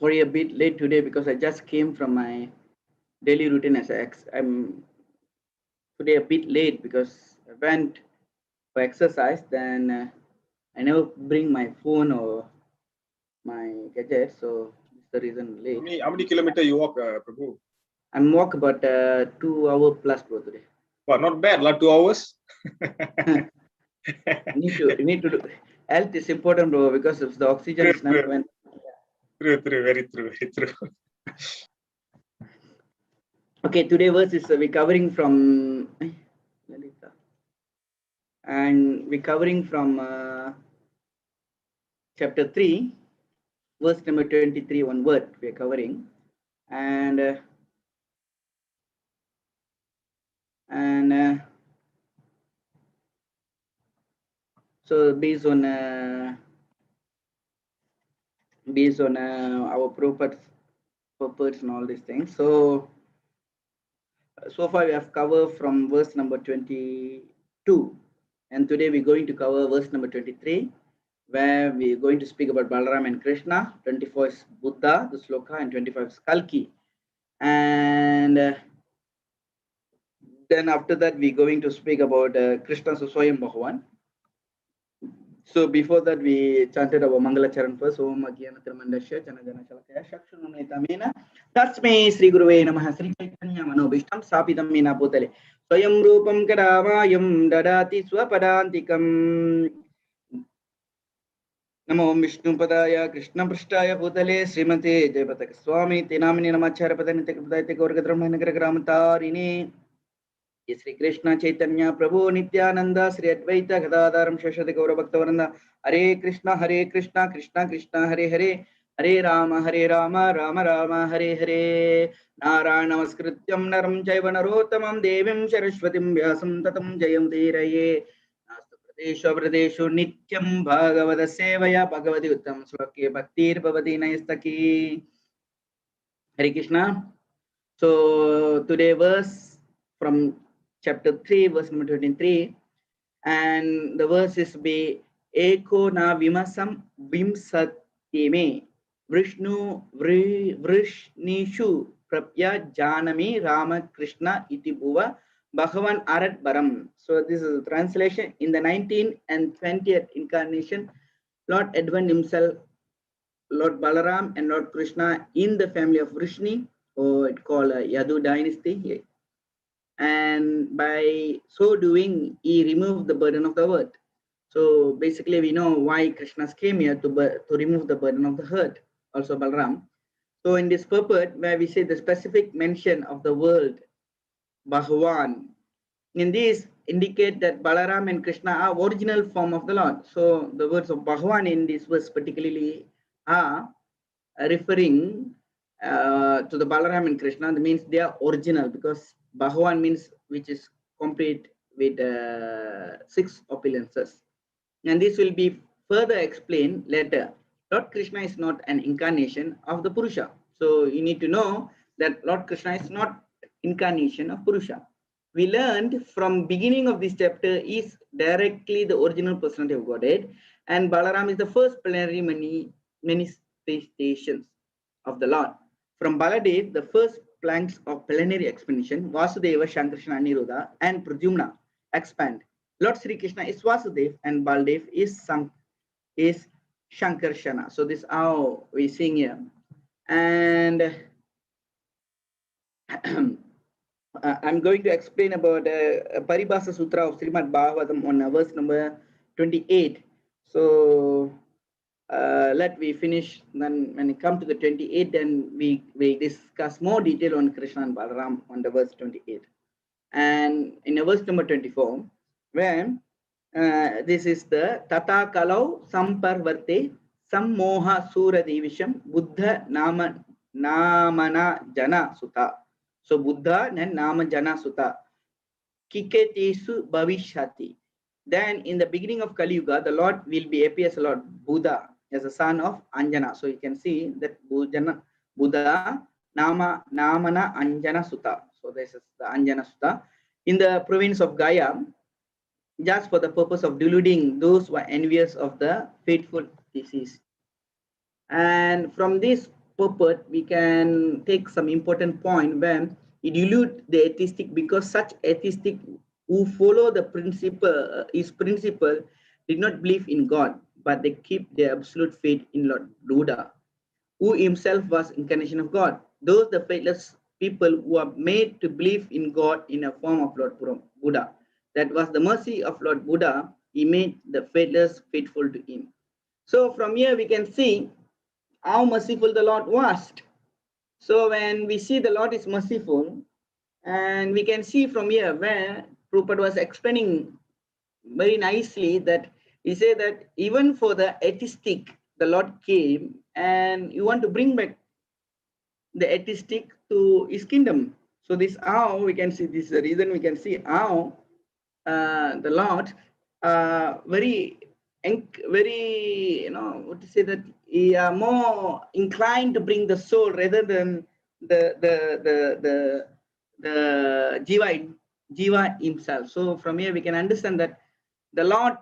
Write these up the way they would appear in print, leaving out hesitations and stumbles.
sorry a bit late today because I just came from my daily routine I'm today a bit late because I went for exercise. Then I never bring my phone or my gadget, so it's the reason late. How many kilometers you walk, Prabhu? I'm walk about 2 hours plus bro today. Well, not bad, like 2 hours. You need to do. Health is important, bro, because if the oxygen is not when. True, very true. Okay, today verse is we're covering from, and we're covering from chapter 3, verse number 23. One word we're covering, and so based on our purpose and all these things. So far we have covered from verse number 22, and today we're going to cover verse number 23, where we're going to speak about Balaram and Krishna. 24 is Buddha, the sloka, and 25 is Kalki. And then after that, we're going to speak about Krishna Swayam Bhagavan. So before that, we chanted our Mangala Charan first. Om Agyana Tramandasya Janajana Shalakaya Shakshunamritamena Tasme Sri Guruve Namaha Sri Chaitanya Manobishtam Sapitam Mina Putale Swayam Rupam Kadavayam Dadati Swapadantikam Namo Vishnu Padaya Krishna Prashtaya Putale Srimate Jayapataka Swami Tinamini Namachara Padanitakapadayate Gorgadramanagra Gramatarine Sri Krishna Chaitanya Prabhu Nityananda Sri Advaita Gadadaram Shashati Gaura Bhaktavaranda Hare Krishna Krishna Krishna Hare Hare Hare Rama Rama Rama Hare Hare Narayana Namaskrityam Naram Chaiva Narottamam Devim Saraswatim Vyasam Tatam Jayam Dhiraye Nastu Pradeshu Nityam Bhagavata Sevaya Bhagavati Uttam Slokya Bhaktir Bhavati Naistaki. Hare Krishna. So today verse from chapter 3, verse number 23, and the verse is be Eko na vimasam vimsatime Vrishnu Vrishnishu Prapya Janami Rama Krishna iti bhuva Bhagavan Arat Baram. So this is a translation. In the 19th and 20th incarnation, Lord Edwin himself, Lord Balaram and Lord Krishna in the family of Vrishni, or it called Yadu dynasty. And by so doing, he removed the burden of the earth. So basically, we know why Krishna came here to remove the burden of the earth, also Balaram. So in this purport, where we say the specific mention of the word Bhagavan, in this indicate that Balaram and Krishna are original form of the Lord. So the words of Bhagavan in this verse particularly are referring to the Balaram and Krishna. That means they are original, because Bhagavan means which is complete with 6 opulences. And this will be further explained later. Lord Krishna is not an incarnation of the Purusha. So you need to know that Lord Krishna is not incarnation of Purusha. We learned from beginning of this chapter is directly the original personality of Godhead, and Balaram is the first plenary manifestations of the Lord. From Baladev, the first planks of plenary expansion, Vasudeva, Shankrishna, Aniruddha, and Pradyumna expand. Lord Sri Krishna is Vasudev and Baldev is Shankarshana. So this is how we sing here. And I'm going to explain about Paribhasa Sutra of Srimad-bhagavatam on verse number 28. So let we finish. Then when we come to the 28, then we discuss more detail on Krishna and Balaram on the verse 28. And in the verse number 24, where this is the Tata Kalau Samparvarte Sammoha Sura Divisham Buddha Namana Jana Sutta. So Buddha and Nama Jana Sutta Kiketesu Bhavishati. Then in the beginning of Kali Yuga, the Lord will be appear as Lord Buddha, as a son of Anjana. So you can see that Buddha Namana Anjana Sutta. So this is the Anjana Sutta in the province of Gaya, just for the purpose of deluding those who are envious of the faithful deceased. And from this purport, we can take some important point when it dilute the atheistic, because such atheistic who follow the principle, his principle, did not believe in God, but they keep their absolute faith in Lord Buddha, who himself was incarnation of God. Those the faithless people who are made to believe in God in a form of Lord Buddha. That was the mercy of Lord Buddha. He made the faithless faithful to him. So from here we can see how merciful the Lord was. So when we see the Lord is merciful, and we can see from here where Prabhupada was explaining very nicely that he said that even for the atheistic, the Lord came and you want to bring back the atheistic to his kingdom. So this how we can see, this is the reason we can see how the Lord very, you know, what to say, that he are more inclined to bring the soul rather than the jiva himself. So from here we can understand that the Lord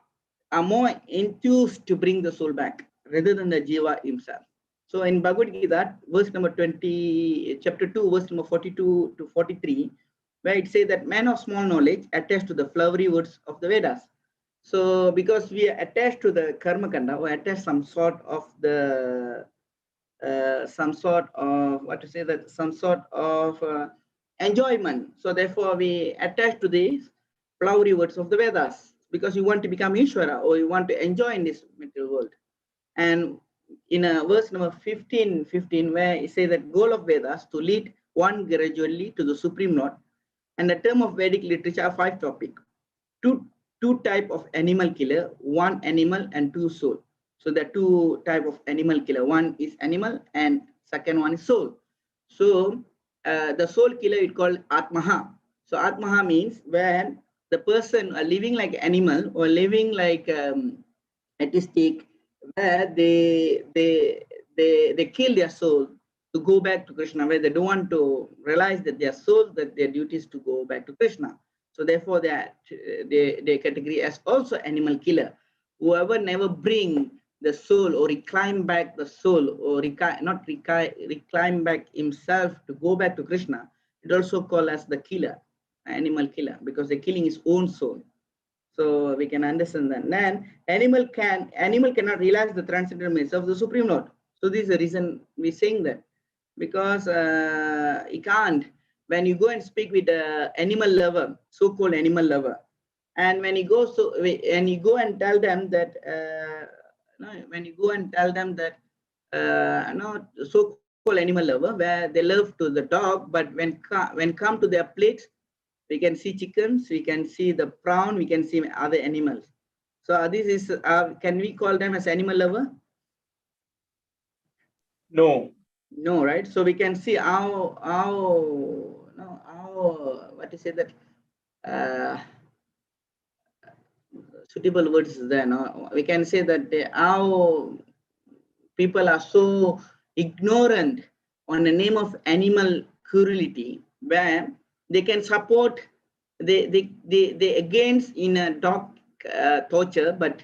are more enthused to bring the soul back rather than the jiva himself. So in Bhagavad Gita, verse number 20, chapter 2, verse number 42 to 43, where it says that man of small knowledge attached to the flowery words of the Vedas. So because we are attached to the karma kanda, or attached some sort of the enjoyment. So therefore we attach to these flowery words of the Vedas, because you want to become Ishvara, or you want to enjoy in this material world. And in verse number 15, where it says that goal of Vedas to lead one gradually to the Supreme Lord. And the term of Vedic literature are 5 topics. Two type of animal killer, 1 animal and 2 soul. So there are 2 type of animal killer. One is animal and second one is soul. So the soul killer is called Atmaha. So Atmaha means when the person are living like animal or living like atheistic, where they kill their soul to go back to Krishna, where they don't want to realize that their soul, that their duty is to go back to Krishna. So therefore they category as also animal killer. Whoever never bring the soul or recline back the soul, or recline back himself to go back to Krishna, it also called as the killer, animal killer, because they're killing his own soul. So we can understand that. Then animal cannot realize the transcendental means of the Supreme Lord. So this is the reason we're saying that, because he can't. When you go and speak with the animal lover, so-called animal lover, and when you go and tell them that so-called animal lover, where they love to the dog, but when come to their plate, we can see chickens, we can see the prawn, we can see other animals. So this is can we call them as animal lover? No. No, right? So we can see how what to say that suitable words is there. No, we can say that how people are so ignorant on the name of animal cruelty, where they can support they against in a dog torture, but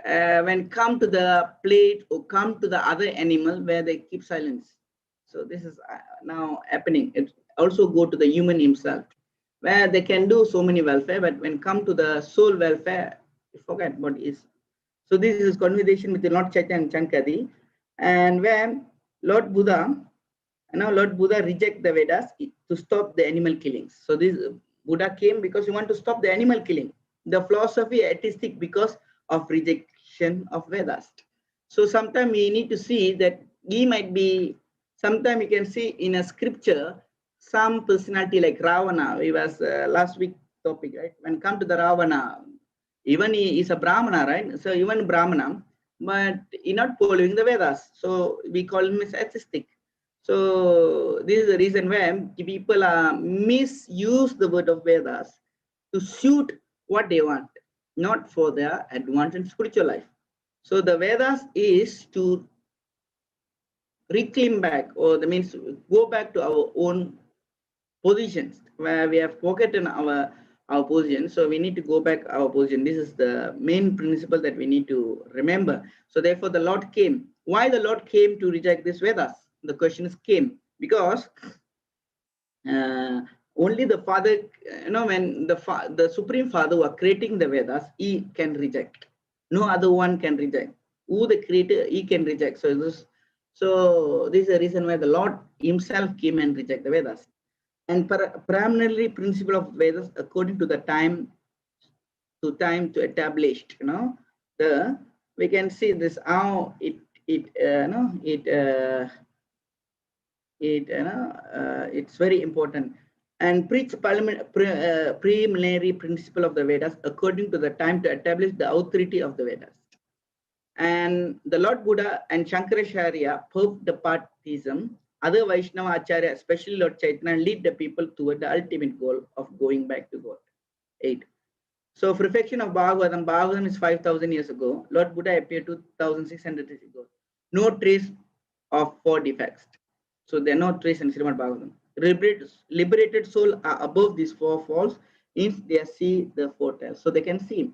when come to the plate or come to the other animal, where they keep silence. So this is now happening. It also go to the human himself, where they can do so many welfare, but when come to the soul welfare, you forget what is. So this is conversation with the Lord Chaitanya and Chankadi, and when Lord Buddha, Lord Buddha reject the Vedas to stop the animal killings. So this Buddha came because he want to stop the animal killing. The philosophy atheistic because of rejection of Vedas. So sometimes we need to see that he might be, sometimes you can see in a scripture, some personality like Ravana, it was last week topic, right? When come to the Ravana, even he is a Brahmana, right? So even Brahmana, but he not following the Vedas. So we call him as atheistic. So this is the reason why people misuse the word of Vedas to suit what they want, not for their advanced in spiritual life. So the Vedas is to reclaim back, or that means go back to our own positions where we have forgotten our position. So we need to go back our position. This is the main principle that we need to remember. So therefore the Lord came. Why the Lord came to reject this Vedas? the question is came, because only the father, when the supreme father who are creating the Vedas, he can reject. No other one can reject. Who the creator, he can reject. So this is the reason why the Lord himself came and reject the Vedas. And primarily principle of Vedas according to the time to established, we can see this how it's very important. And preach preliminary principle of the Vedas according to the time to establish the authority of the Vedas. And the Lord Buddha and Shankaracharya proved the Patism. Other Vaishnava Acharya, especially Lord Chaitanya, lead the people toward the ultimate goal of going back to God. 8. So perfection of Bhagavatam is 5,000 years ago. Lord Buddha appeared 2,600 years ago. No trace of 4 defects. So there are no trace in Srimad-bhagavatam. Liberated soul are above these 4 falls, if they see the 4 tails. So they can see.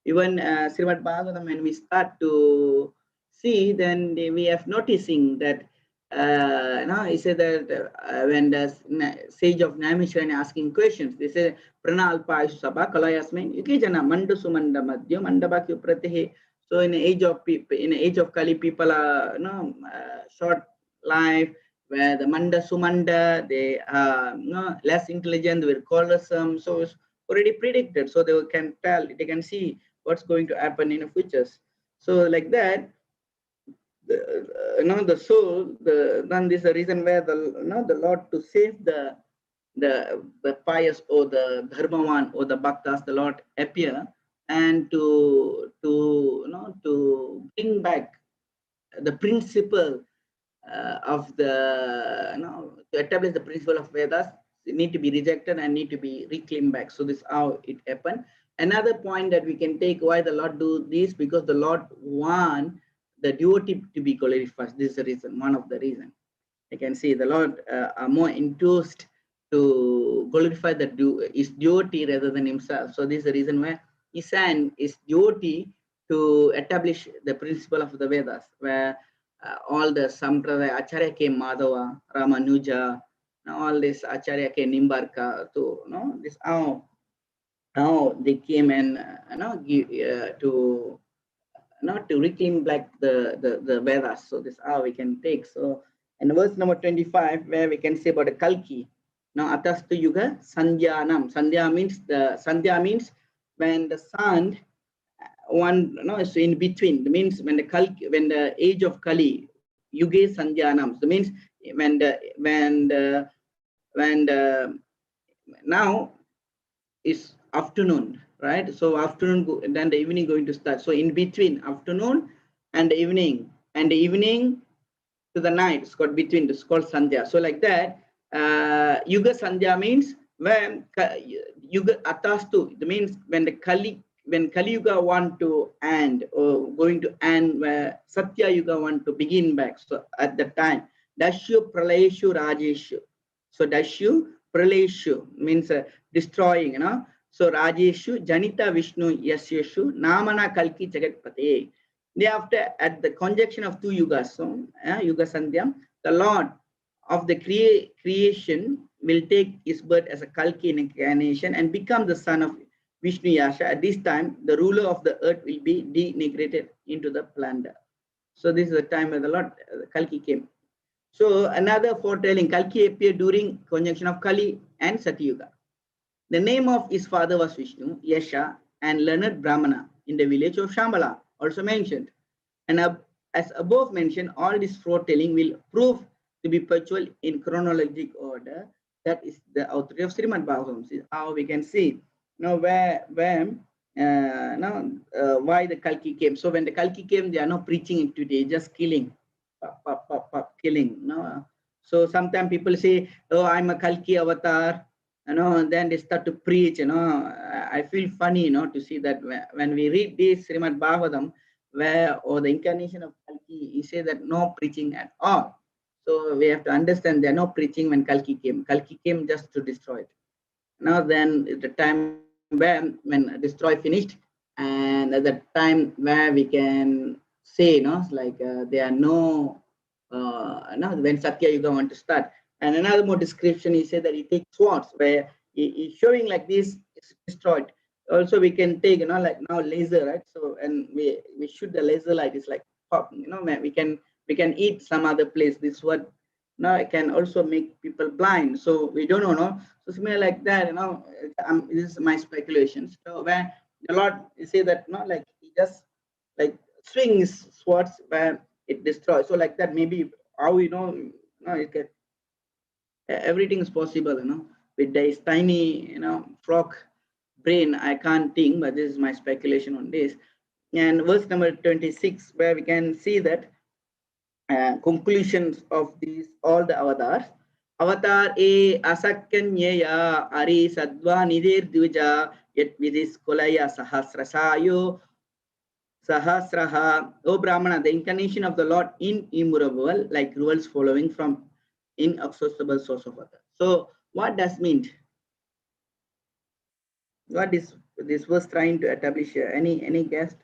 Even Srimad-bhagavatam, when we start to see, then we have noticing that he said that when the sage of Naimisharanya asking questions, they say Prana Alpa Sabha Kalayasmin Yukijana Mandu Sumanda Madhyo Mandabaki Pratehe. So in the age of Kali, people are short life, where the Manda Sumanda, they are less intelligent, they will quarrelsome. So it's already predicted. So they can tell, they can see what's going to happen in the futures. So like that, the soul, then this is the reason where the Lord, to save the pious or the dharmavan or the bhaktas, the Lord appear and to bring back the principle of the to establish the principle of Vedas. It need to be rejected and need to be reclaimed back. So this is how it happened. Another point that we can take why the Lord do this, because the Lord want the devotee to be glorified. This is the reason, one of the reason. I can see the Lord are more enthused to glorify his devotee rather than himself. So this is the reason why he sent his devotee to establish the principle of the Vedas, where all the Sampradaya Acharya came, Madhava, Ramanuja, all this Acharya came, Nimbarka, to this how they came and to reclaim back the Vedas. So this is how we can take. So in verse number 25, where we can say about the Kalki. Now Atastu Yuga Sandhyanam. Sandhya means when the sun is in between. That means when the age of Kali, Yuge Sandhyanam. So means when now is afternoon, right? So afternoon, then the evening going to start. So in between afternoon and the evening to the night, it's called between. It's called Sandhya. So like that, Yuga Sandhya means when Yuga Atastu. It means when Kali Yuga want to end or going to end, where Satya Yuga want to begin back. So at the time, Dashu Pralayeshu Rajeshu. So Dashu Pralayeshu means destroying, So Rajeshu Janita Vishnu Yasyeshu Namana Kalki Jagatpate. Thereafter, at the conjunction of 2 yugas, so Yuga Sandhya, the Lord of the creation will take his birth as a Kalki incarnation and become the son of Vishnu Yasha. At this time, the ruler of the earth will be denigrated into the plunder. So this is the time when the Lord Kalki came. So another foretelling, Kalki appeared during conjunction of Kali and Satyuga. The name of his father was Vishnu, Yasha, and learned Brahmana in the village of Shambhala, also mentioned. And as above mentioned, all this foretelling will prove to be punctual in chronological order. That is the authority of Srimad-bhagavatam. How we can see why the Kalki came. So when the Kalki came, they are not preaching it today, just killing, killing. So sometimes people say, "Oh, I'm a Kalki avatar," and then they start to preach. I feel funny, to see that when we read this Srimad-bhagavatam, or the incarnation of Kalki, he says that no preaching at all. So we have to understand there are no preaching when Kalki came. Kalki came just to destroy it. Now then, the time when destroy finished, and at the time where we can say, there are no now when Satya Yuga want to start. And another more description, he said that he takes swords where he's showing like this is destroyed. Also, we can take, like now laser, right? So, and we shoot the laser light, it's like pop, man, we can eat some other place. This what now it can also make people blind. So we don't know, no? So similar like that, this is my speculation. So when the Lord say that, like he just like swings swords where it destroys. So like that, maybe how it can, everything is possible, with this tiny, frog brain. I can't think, but this is my speculation on this. And verse number 26, where we can see that conclusions of these all the avatars. Avatar A Asakanyaya Ari Sadva Nidir Dvija Yet Vidis Kolaya Sahasrasayo Sahasraha. O Brahmana, the incarnation of the Lord immovable, like rivers following from inaccessible source of water. So what does mean? What is this verse trying to establish here? Any guess?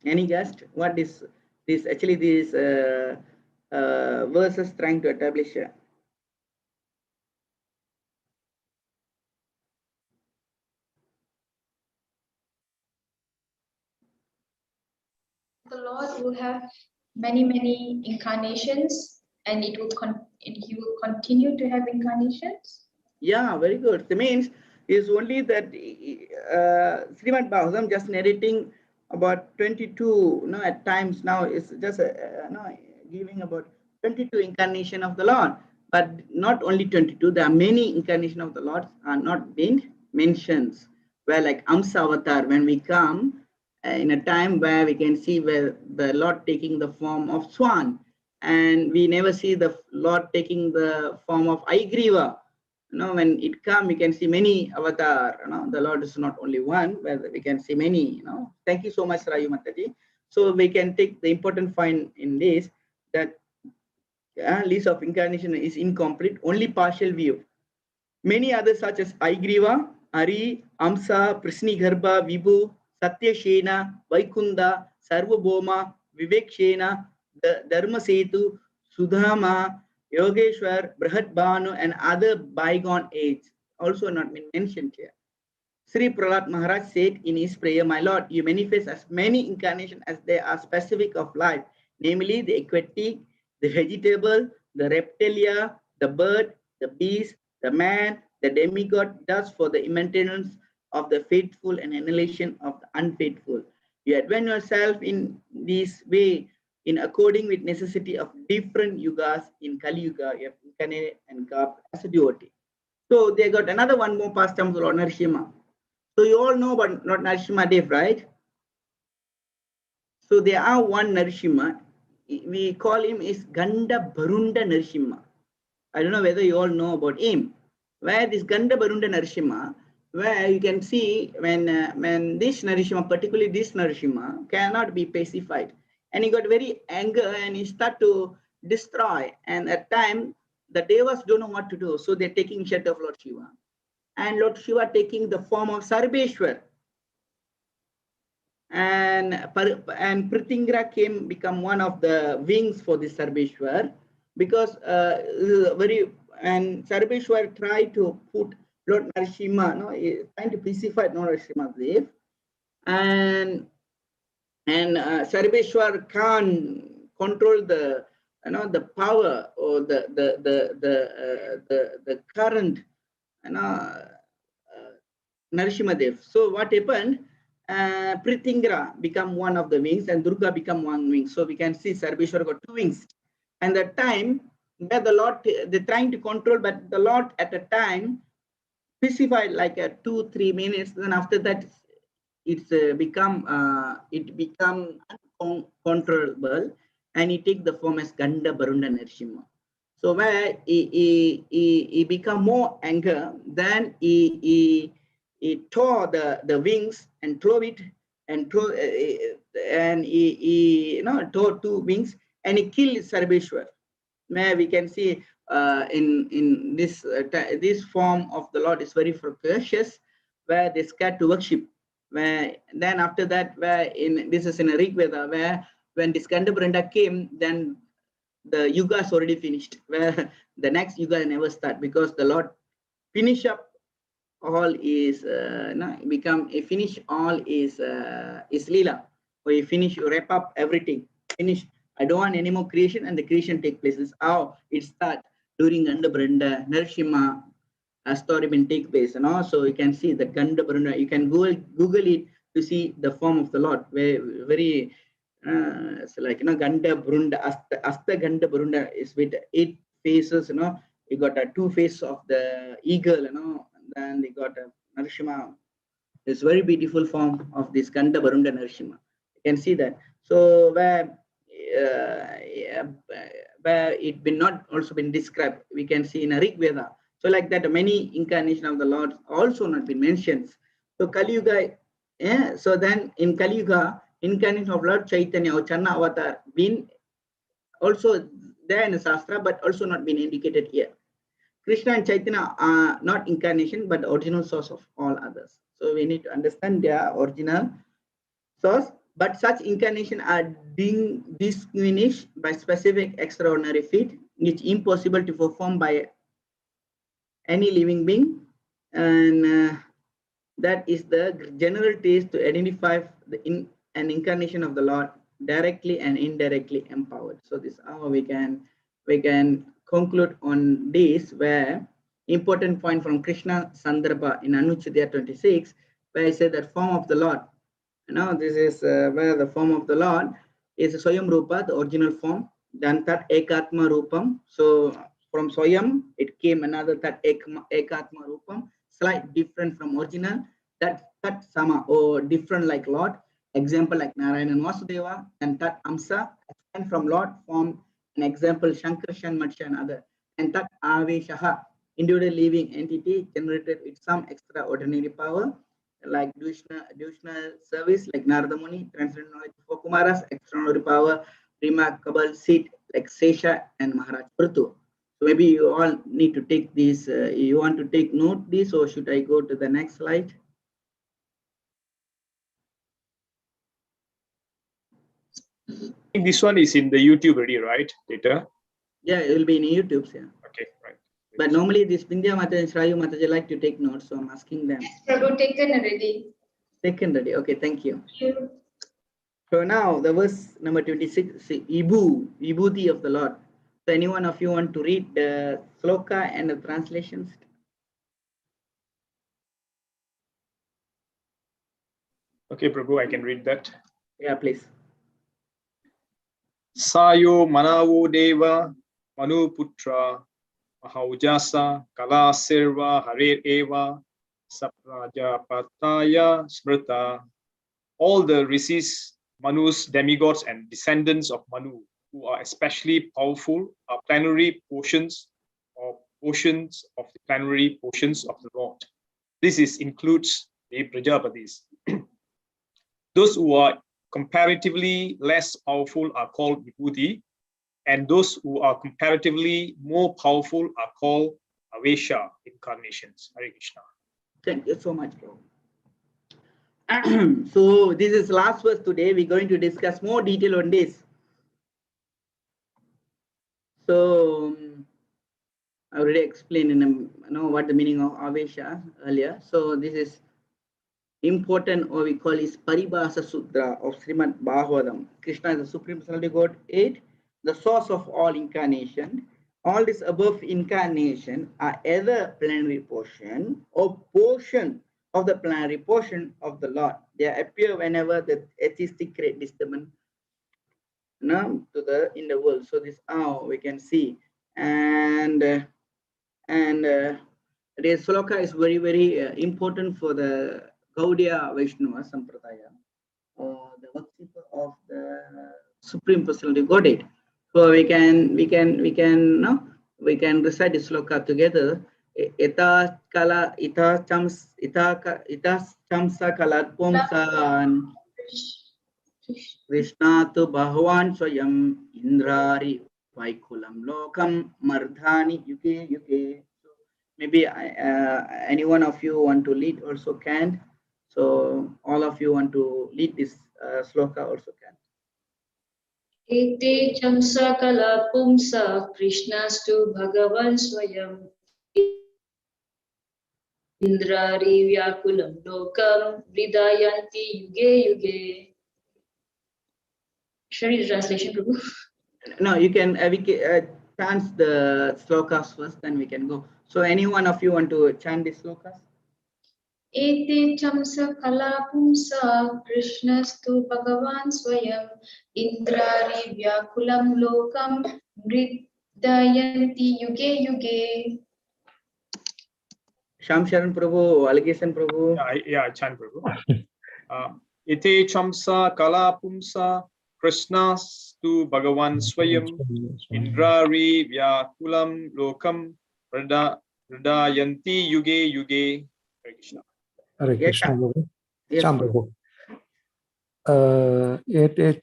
Any guess? What is this actually this verse is trying to establish here? The Lord will have many incarnations, and he will continue to have incarnations. Yeah, very good. It means is only that Srimad-bhagavatam just narrating about 22. At times now it's just giving about 22 incarnation of the Lord, but not only 22. There are many incarnation of the Lord are not being mentioned. Where like Amsa Avatar, when we come in a time where we can see where the Lord taking the form of swan, and we never see the Lord taking the form of Aigriva. When it comes, we can see many avatar. The Lord is not only one, but we can see many. Thank you so much, Rayu Mataji. So we can take the important point in this that list of incarnation is incomplete, only partial view. Many others such as Aigriva, Ari, Amsa, Prisnigarbha, Vibhu, Satyashena, Vaikunda, Sarvabhoma, Vivekshena, Dharmasetu, Sudhama, Yogeshwar, Brahadbanu, and other bygone age also not been mentioned here. Sri Prahlad Maharaj said in his prayer, "My Lord, you manifest as many incarnations as they are specific of life, namely the aquatic, the vegetable, the reptilia, the bird, the beast, the man, the demigod, thus for the maintenance of the faithful and annihilation of the unfaithful. You advance yourself in this way in according with necessity of different yugas. In Kali Yuga, you have incarnated and garbed as a devotee." So they got another one more pastime of Lord Narasimha. So you all know about Lord Narasimha Dev, right? So there are one Narasimha. We call him is Ganda Barunda Narasimha. I don't know whether you all know about him. Where this Ganda Barunda Narasimha, where you can see when this Narasimha, particularly this Narasimha, cannot be pacified. And he got very angry and he start to destroy. And at time, the Devas don't know what to do. So they're taking shelter of Lord Shiva. And Lord Shiva taking the form of Sarveshwar. And Pritingra become one of the wings for the Sarveshwar, because and Sarveshwar tried to put Lord Narasimha, trying to pacify Lord Narasimha Dev, and Sarveshwar can't control the the power or the current Narasimha Dev. So what happened? Pritingra become one of the wings and Durga become one wing. So we can see Sarveshwar got two wings. And the time where the Lord, they're trying to control, but the Lord at a time specified like 2-3 minutes. Then after that, it's become uncontrollable, and he take the form as Ganda Barunda Narasimha. So where he become more anger, then he tore the wings and throw it and he tore two wings and he killed Sarveshwar. Where we can see in this form of the Lord is very ferocious, where they scared to worship. Where then after that, where in this is in a Rig Veda, where when this Gandhabranda came, then the yuga is already finished. Where the next yuga never start, because the Lord finish up all is become a finish all is lila. Or you finish, you wrap up everything, finish. I don't want any more creation, and the creation take place. This is how it start during Gandhabranda, Narshima story been take place, so you can see the Gandhabranda. You can Google it to see the form of the Lord. Very it's like Gandhabranda, Asta Gandhabranda is with 8 faces. You got a 2 faces of the eagle. Then they got a Narshima. It's very beautiful form of this Gandhabranda Narshima. You can see that. So where it been not also been described, we can see in a Rig Veda. So like that, many incarnation of the Lord also not been mentioned. So Kali Yuga, so then in Kali Yuga, incarnation of Lord Chaitanya or Channa Avatar been also there in the Shastra, but also not been indicated here. Krishna and Chaitanya are not incarnation, but the original source of all others. So we need to understand their original source, but such incarnation are being distinguished by specific extraordinary feat, which impossible to perform by any living being, and that is the general taste to identify an incarnation of the Lord directly and indirectly empowered. So this is how we can conclude on this, where important point from Krishna Sandarbha in Anuchadya 26, where I said that form of the Lord. This is where the form of the Lord is Swayam Rupa, the original form. Then Tat Ekatma Rupam. So from Swayam, it came another Tat Ekatma Rupam, slight different from original. That Tat Sama, or different like Lord. Example like Narayana and Vasudeva. And Tat Amsa, and from Lord form an example Shankar, Shanmatsha and other. And Tat Aveshaha, individual living entity generated with some extraordinary power, like devotional service, like Narada Muni, transcendental knowledge for Kumaras, extraordinary power, remarkable seat, like Sesha and Maharaj Prithu. So maybe you all need to take this, you want to take note this, or should I go to the next slide? I think this one is in the YouTube already, right? Later. Yeah, it will be in YouTube. Yeah. Okay, right. But normally this Vindhya Mata and Shrayu Mataji like to take notes, so I'm asking them. Prabhu, taken already. Taken ready. Okay, thank you. Thank you. So now the verse number 26, Vibhuti of the Lord. So any one of you want to read the sloka and the translations? Okay, Prabhu, I can read that. Yeah, please. Sayo Manavo Deva Manuputra Mahaujasa Kala Sirva Harir Eva Saprajapataya Smrita. All the rishis, Manus, demigods, and descendants of Manu, who are especially powerful, are plenary portions or portions of the plenary portions of the Lord. This includes the Prajapatis. Those who are comparatively less powerful are called Vibhuti, and those who are comparatively more powerful are called Avesha incarnations. Hare Krishna. Thank you so much, bro. So this is last verse today. We're going to discuss more detail on this. So I already explained what the meaning of Avesha earlier. So this is important, or we call is Paribhasa Sutra of Srimad-bhagavatam. Krishna is the Supreme Personality God 8, the source of all incarnation. All this above incarnation are either plenary portion or portion of the plenary portion of the Lord. They appear whenever the atheistic create disturbance in the world. So this how we can see, and this sloka is very, very important for the Gaudiya Vaishnava Sampradaya, or the worshipper of the Supreme Personality Godhead. So we can recite this sloka together. Ita kala ita chamsa kalat pumsan Krishna tu Bhagavan Swayam Indrari Vaikulam Lokam Mardhani Yuge Yuge. So maybe any one of you want to lead also can. So all of you want to lead this sloka also can. Ete chamsakala pumsa Krishnastu Bhagavan Swayam Indrari Vyakulam Lokam Vridayanti Yuge Yuge. Should I read the translation, Prabhu? No, you can chant the slokas first, then we can go. So any one of you want to chant these slokas? Ete chamsakala pumsa Krishnastu Bhagavan Swayam Indrari Vyakulam Lokam Vridayanti Yuge Yuge. Sham Sharan Prabhu, Algesan Prabhu. I chant, Prabhu. Ite chamsa kala pumsa Krishnastu Bhagavan Swayam Indrari Vyakulam Lokam Radayanti Yuge Yuge. Hare Krishna. Hare Yes, Krishna. Yes, Prabhu. Ete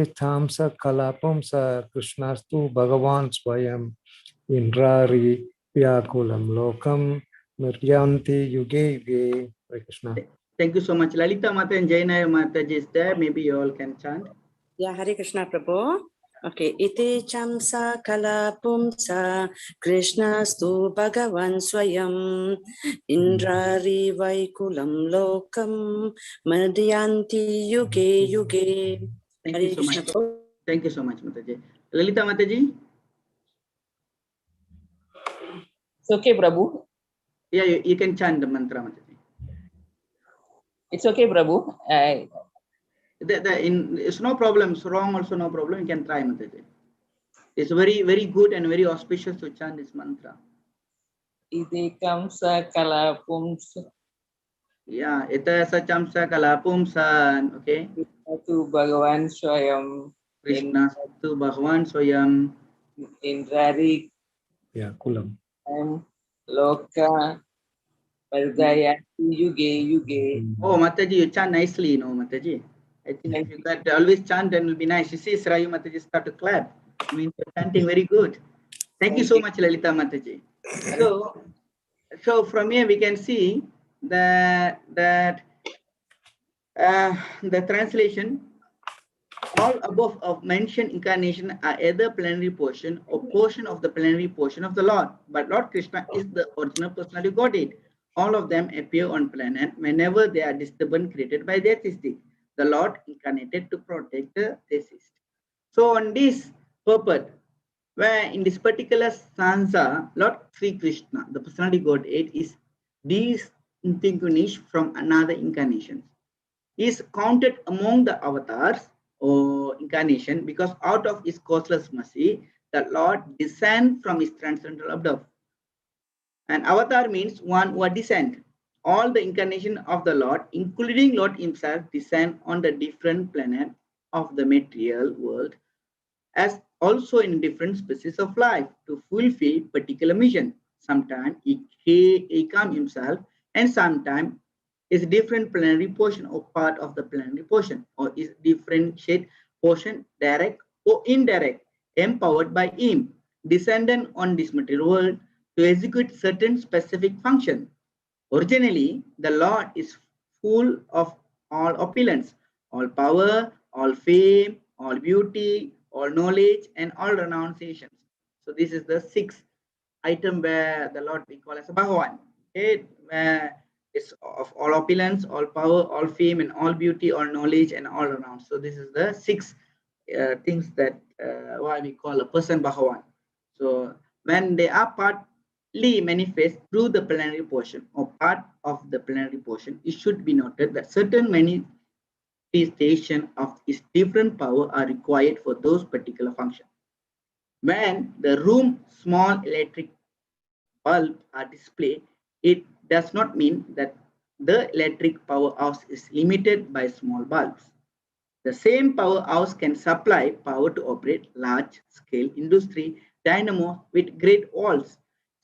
chamsa kalapamsa Krishnastu Bhagavan Swayam Indrari Vyakulam Lokam Miryanti Yuge Yuge. Hare Krishna. Thank you so much. Lalita Mata and Jaina Mata is there. Maybe you all can chant. Yeah, Hare Krishna Prabhu. Okay, ite chamsa kala pumsa Krishnastu Bhagavan Swayam Indrari Vaikulam Lokam Madhyanti Yuge Yuge. Thank Hare you so Krishna much. Prabhu. Thank you so much, Mataji. Lalita Mataji? It's okay, Prabhu. Yeah, you can chant the mantra, Mataji. It's okay, Prabhu. It's no problem. It's wrong also no problem. You can try, Mataji. It's very, very good and very auspicious to chant this mantra. Iti kamsa kalapumsa. Yeah, ita sa chamsa kalapumsan. Okay. Tu Bhagavan Swayam. Krishna tu Bhagavan Swayam. Indrari Vyakulam. Loka Vardhayanti Yuge Yuge. Oh, Mataji, you chant nicely, no, Mataji. I think if you got always chant, then it will be nice. You see, Srayu Mataji start to clap. I mean, you're chanting very good. Thank you so much, Lalita Mataji. So from here we can see that the translation, all above of mentioned incarnation are either plenary portion or portion of the plenary portion of the Lord. But Lord Krishna is the original personality of Godhead. All of them appear on planet whenever they are disturbance created by the theistic. The Lord incarnated to protect the theist. So on this purpose, where in this particular stanza, Lord Sri Krishna, the personality Godhead, is distinguished from another incarnation. He is counted among the avatars or incarnation because out of his causeless mercy, the Lord descend from his transcendental above. And avatar means one who descend. All the incarnation of the Lord, including Lord himself, descend on the different planet of the material world, as also in different species of life to fulfill particular mission. Sometimes he come himself, and sometimes is different plenary portion or part of the plenary portion, or is differentiate portion direct or indirect, empowered by him, descendant on this material world to execute certain specific function. Originally, the Lord is full of all opulence, all power, all fame, all beauty, all knowledge, and all renunciations. So this is the sixth item where the Lord we call as a Bhagavan. Okay, where it's of all opulence, all power, all fame, and all beauty, all knowledge, and all renounce. So this is the six things that why we call a person Bhagavan. So when they are partly manifest through the plenary portion or part of the plenary portion, it should be noted that certain manifestation of its different power are required for those particular functions. When the room small electric bulbs are displayed, it does not mean that the electric powerhouse is limited by small bulbs. The same powerhouse can supply power to operate large-scale industry dynamo with great walls.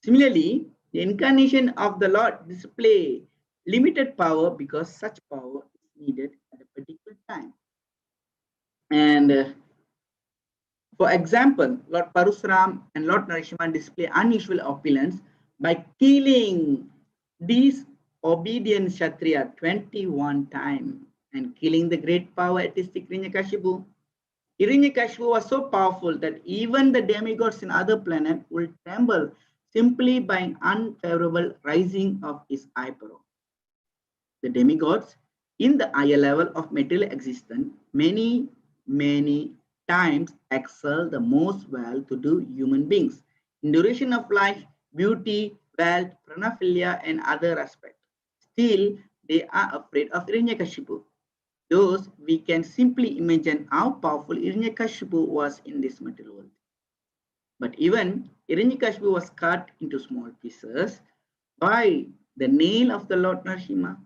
Similarly, the incarnation of the Lord display limited power because such power is needed at a particular time. And For example, Lord Parasuram and Lord Narasimha display unusual opulence by killing disobedient Kshatriya 21 times and killing the great poetistic Hiranyakashipu. Hiranyakashipu was so powerful that even the demigods in other planets would tremble simply by an unfavorable rising of his eyebrow. The demigods in the higher level of material existence many times excel the most well-to-do human beings in duration of life, beauty, wealth, paraphernalia, and other aspects. Still, they are afraid of Hiranyakashipu. Thus, we can simply imagine how powerful Hiranyakashipu was in this material world. But even Hiranyakashipu was cut into small pieces by the nail of the Lord Narasimha.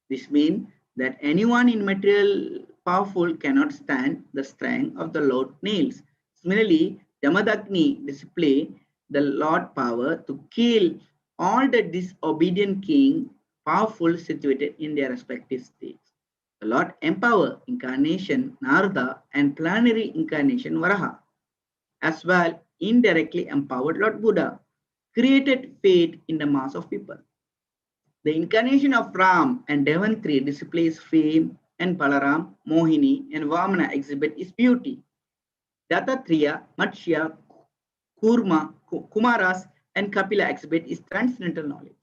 This means that anyone in material powerful cannot stand the strength of the Lord nails. Similarly, Jamadagni display the Lord power to kill all the disobedient king powerful situated in their respective states. The Lord empower incarnation Narada and planetary incarnation Varaha, as well indirectly empowered Lord Buddha, created faith in the mass of people. The incarnation of Ram and Devantri displays fame, and Balaram, Mohini, and Vamana exhibit his beauty. Dattatreya, Matsya, Kumaras, and Kapila exhibit his transcendental knowledge.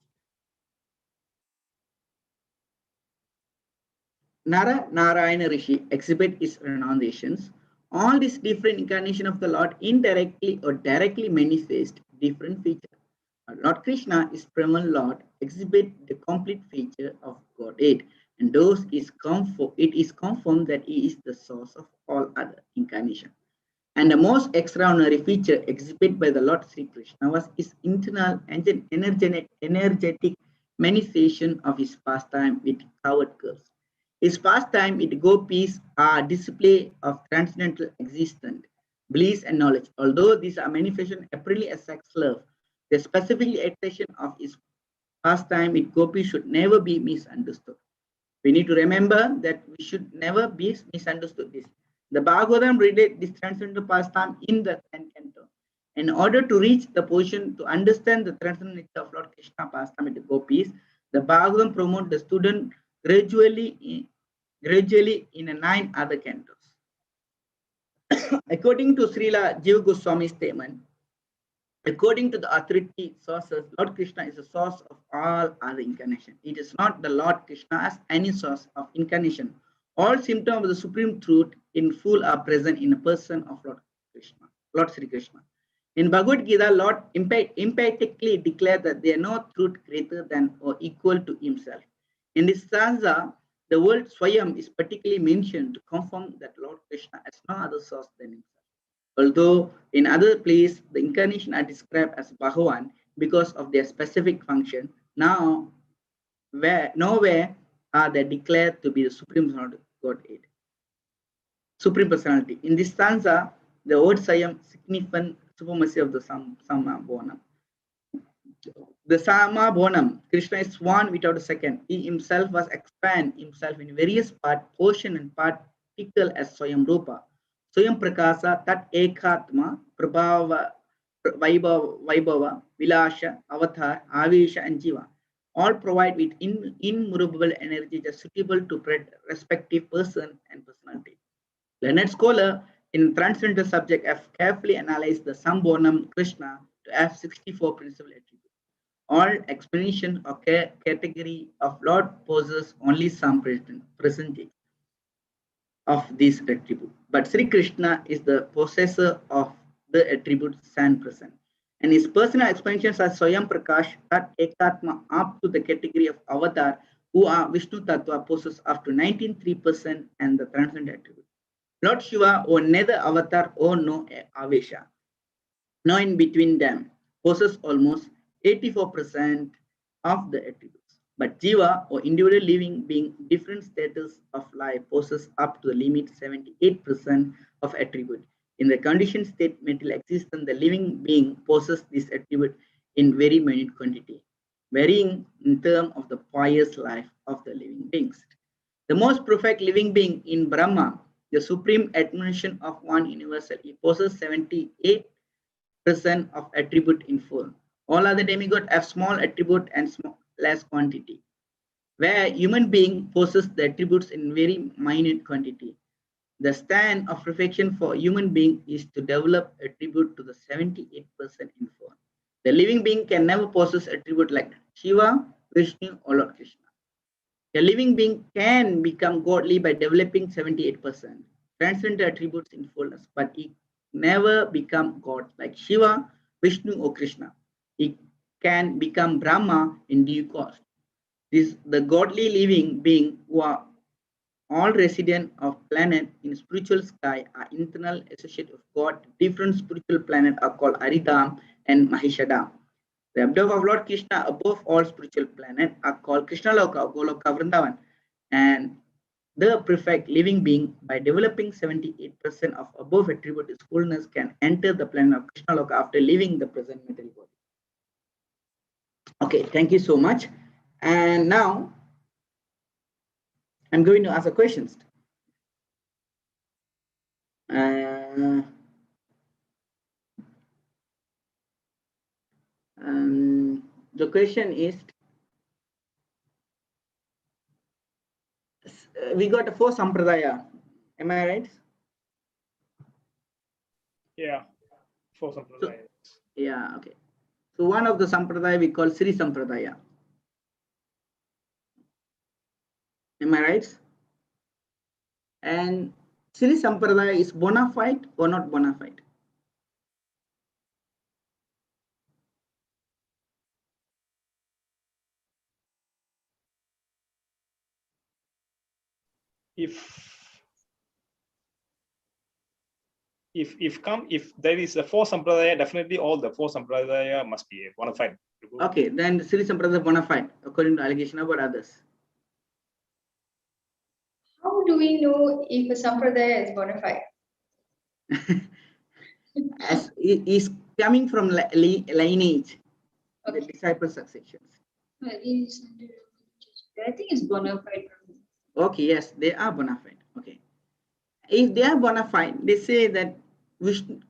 Narayana Rishi exhibit his renunciations. All these different incarnations of the Lord indirectly or directly manifest different features. Lord Krishna is primal Lord, exhibit the complete feature of Godhead, and thus it is confirmed that he is the source of all other incarnations. And the most extraordinary feature exhibited by the Lord Sri Krishna was his internal and energetic manifestation of his pastime with coward girls. His pastime with gopis are a display of transcendental existence, bliss, and knowledge. Although these are manifestations apparently as sex love, the specific expression of his pastime with gopis should never be misunderstood. We need to remember that we should never be misunderstood this. The Bhagavatam relates this transcendental pastime in the 10th canto. In order to reach the position to understand the transcendental nature of Lord Krishna pastime with the gopis, the Bhagavatam promotes the student gradually in 9 other cantos. According to Srila Jiva Goswami's statement, according to the authority sources, Lord Krishna is the source of all other incarnation. It is not the Lord Krishna as any source of incarnation. All symptoms of the supreme truth in full are present in the person of Lord Krishna, Lord Sri Krishna. In Bhagavad Gita, Lord emphatically declared that there is no truth greater than or equal to himself. In this stanza, the word Swayam is particularly mentioned to confirm that Lord Krishna has no other source than himself. Although in other places the incarnation are described as Bhagavan because of their specific function, nowhere are they declared to be the Supreme Godhead, Supreme Personality. In this stanza, the word Sayam signifies supremacy of the Samabhonam. The Samabhonam, Krishna is one without a second. He himself was expand himself in various portion and particle as Swayam Rupa. Swayam Prakasa, Tat Ekatma, Prabhava, Vaibhava, Vilasha, Avatar, Avisha, and Jiva. All provide with immovable energy just suitable to respective person and personality. Learned scholar in transcendental subject have carefully analyzed the Sambhonam Krishna to have 64 principal attributes. All explanation or category of Lord possesses only some percentage of this attribute. But Sri Krishna is the possessor of the attribute San present. And his personal expansions are Swayam Prakash, Tat Ekatma, up to the category of Avatar, who are Vishnu Tattva, possess up to 19.3% and the transcendent attribute. Lord Shiva, or neither Avatar or no Avesha, no in between them, possess almost 84% of the attributes. But Jiva, or individual living being, different status of life, possess up to the limit 78% of attribute. In the conditioned state material existence, the living being possesses this attribute in very minute quantity, varying in terms of the pious life of the living beings. The most perfect living being in Brahma the supreme admonition of one universal. He possesses 78% of attribute in full. All other demigods have small attribute and less quantity, where human being possesses the attributes in very minute quantity. The stand of perfection for human being is to develop attribute to the 78% in full. The living being can never possess attribute like Shiva, Vishnu, or Lord Krishna. A living being can become godly by developing 78%, transcend attributes in fullness, but he never become God like Shiva, Vishnu, or Krishna. He can become Brahma in due course. The godly living being who are all resident of planet in spiritual sky are internal associate of God. Different spiritual planets are called Aridham and Mahishadam. The abode of Lord Krishna above all spiritual planets are called Krishna Loka, Goloka, Vrindavan. And the perfect living being, by developing 78% of above attribute is fullness, can enter the planet of Krishna Loka after leaving the present material body. Okay, thank you so much. And now I'm going to ask a questions. The question is, we got a 4 sampradaya, am I right? Yeah, 4 sampradayas. Yeah, okay. So one of the sampradaya we call Sri Sampradaya. Am I right? And Sri Sampradaya is bona fide or not bona fide? If there is a 4 sampradaya, definitely all the 4 sampradaya must be bona fide. Okay, then Sri Sampradaya is bona fide according to allegation about others. How do we know if a sampradaya is bona fide? As it is coming from lineage, Okay. the disciple successions. I think it's bona fide. Okay, yes, they are bona fide. Okay. If they are bona fide, they say that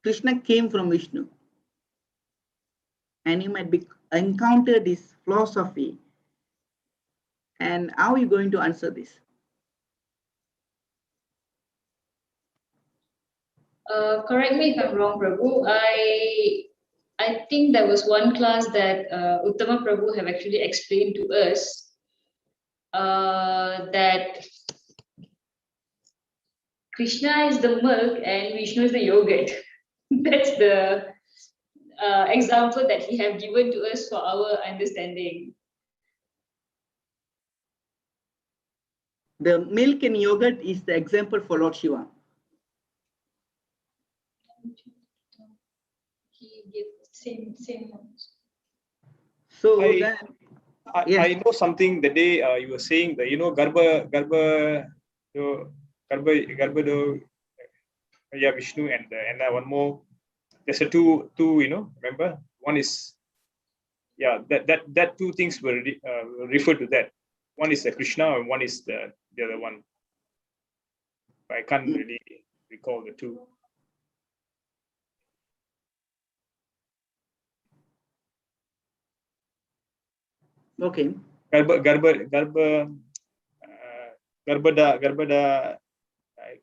Krishna came from Vishnu. And you might encounter this philosophy. And how are you going to answer this? Correct me if I'm wrong, Prabhu. I think there was one class that Uttama Prabhu have actually explained to us that Krishna is the milk and Vishnu is the yogurt. That's the example that he have given to us for our understanding. The milk and yogurt is the example for Lord Shiva. He gave same ones. So I know something the day you were saying that yeah, Vishnu and one more. There's a two remember, one is that two things were referred to that. One is Krishna and one is the other one. I can't really recall the two. Okay. Garbada.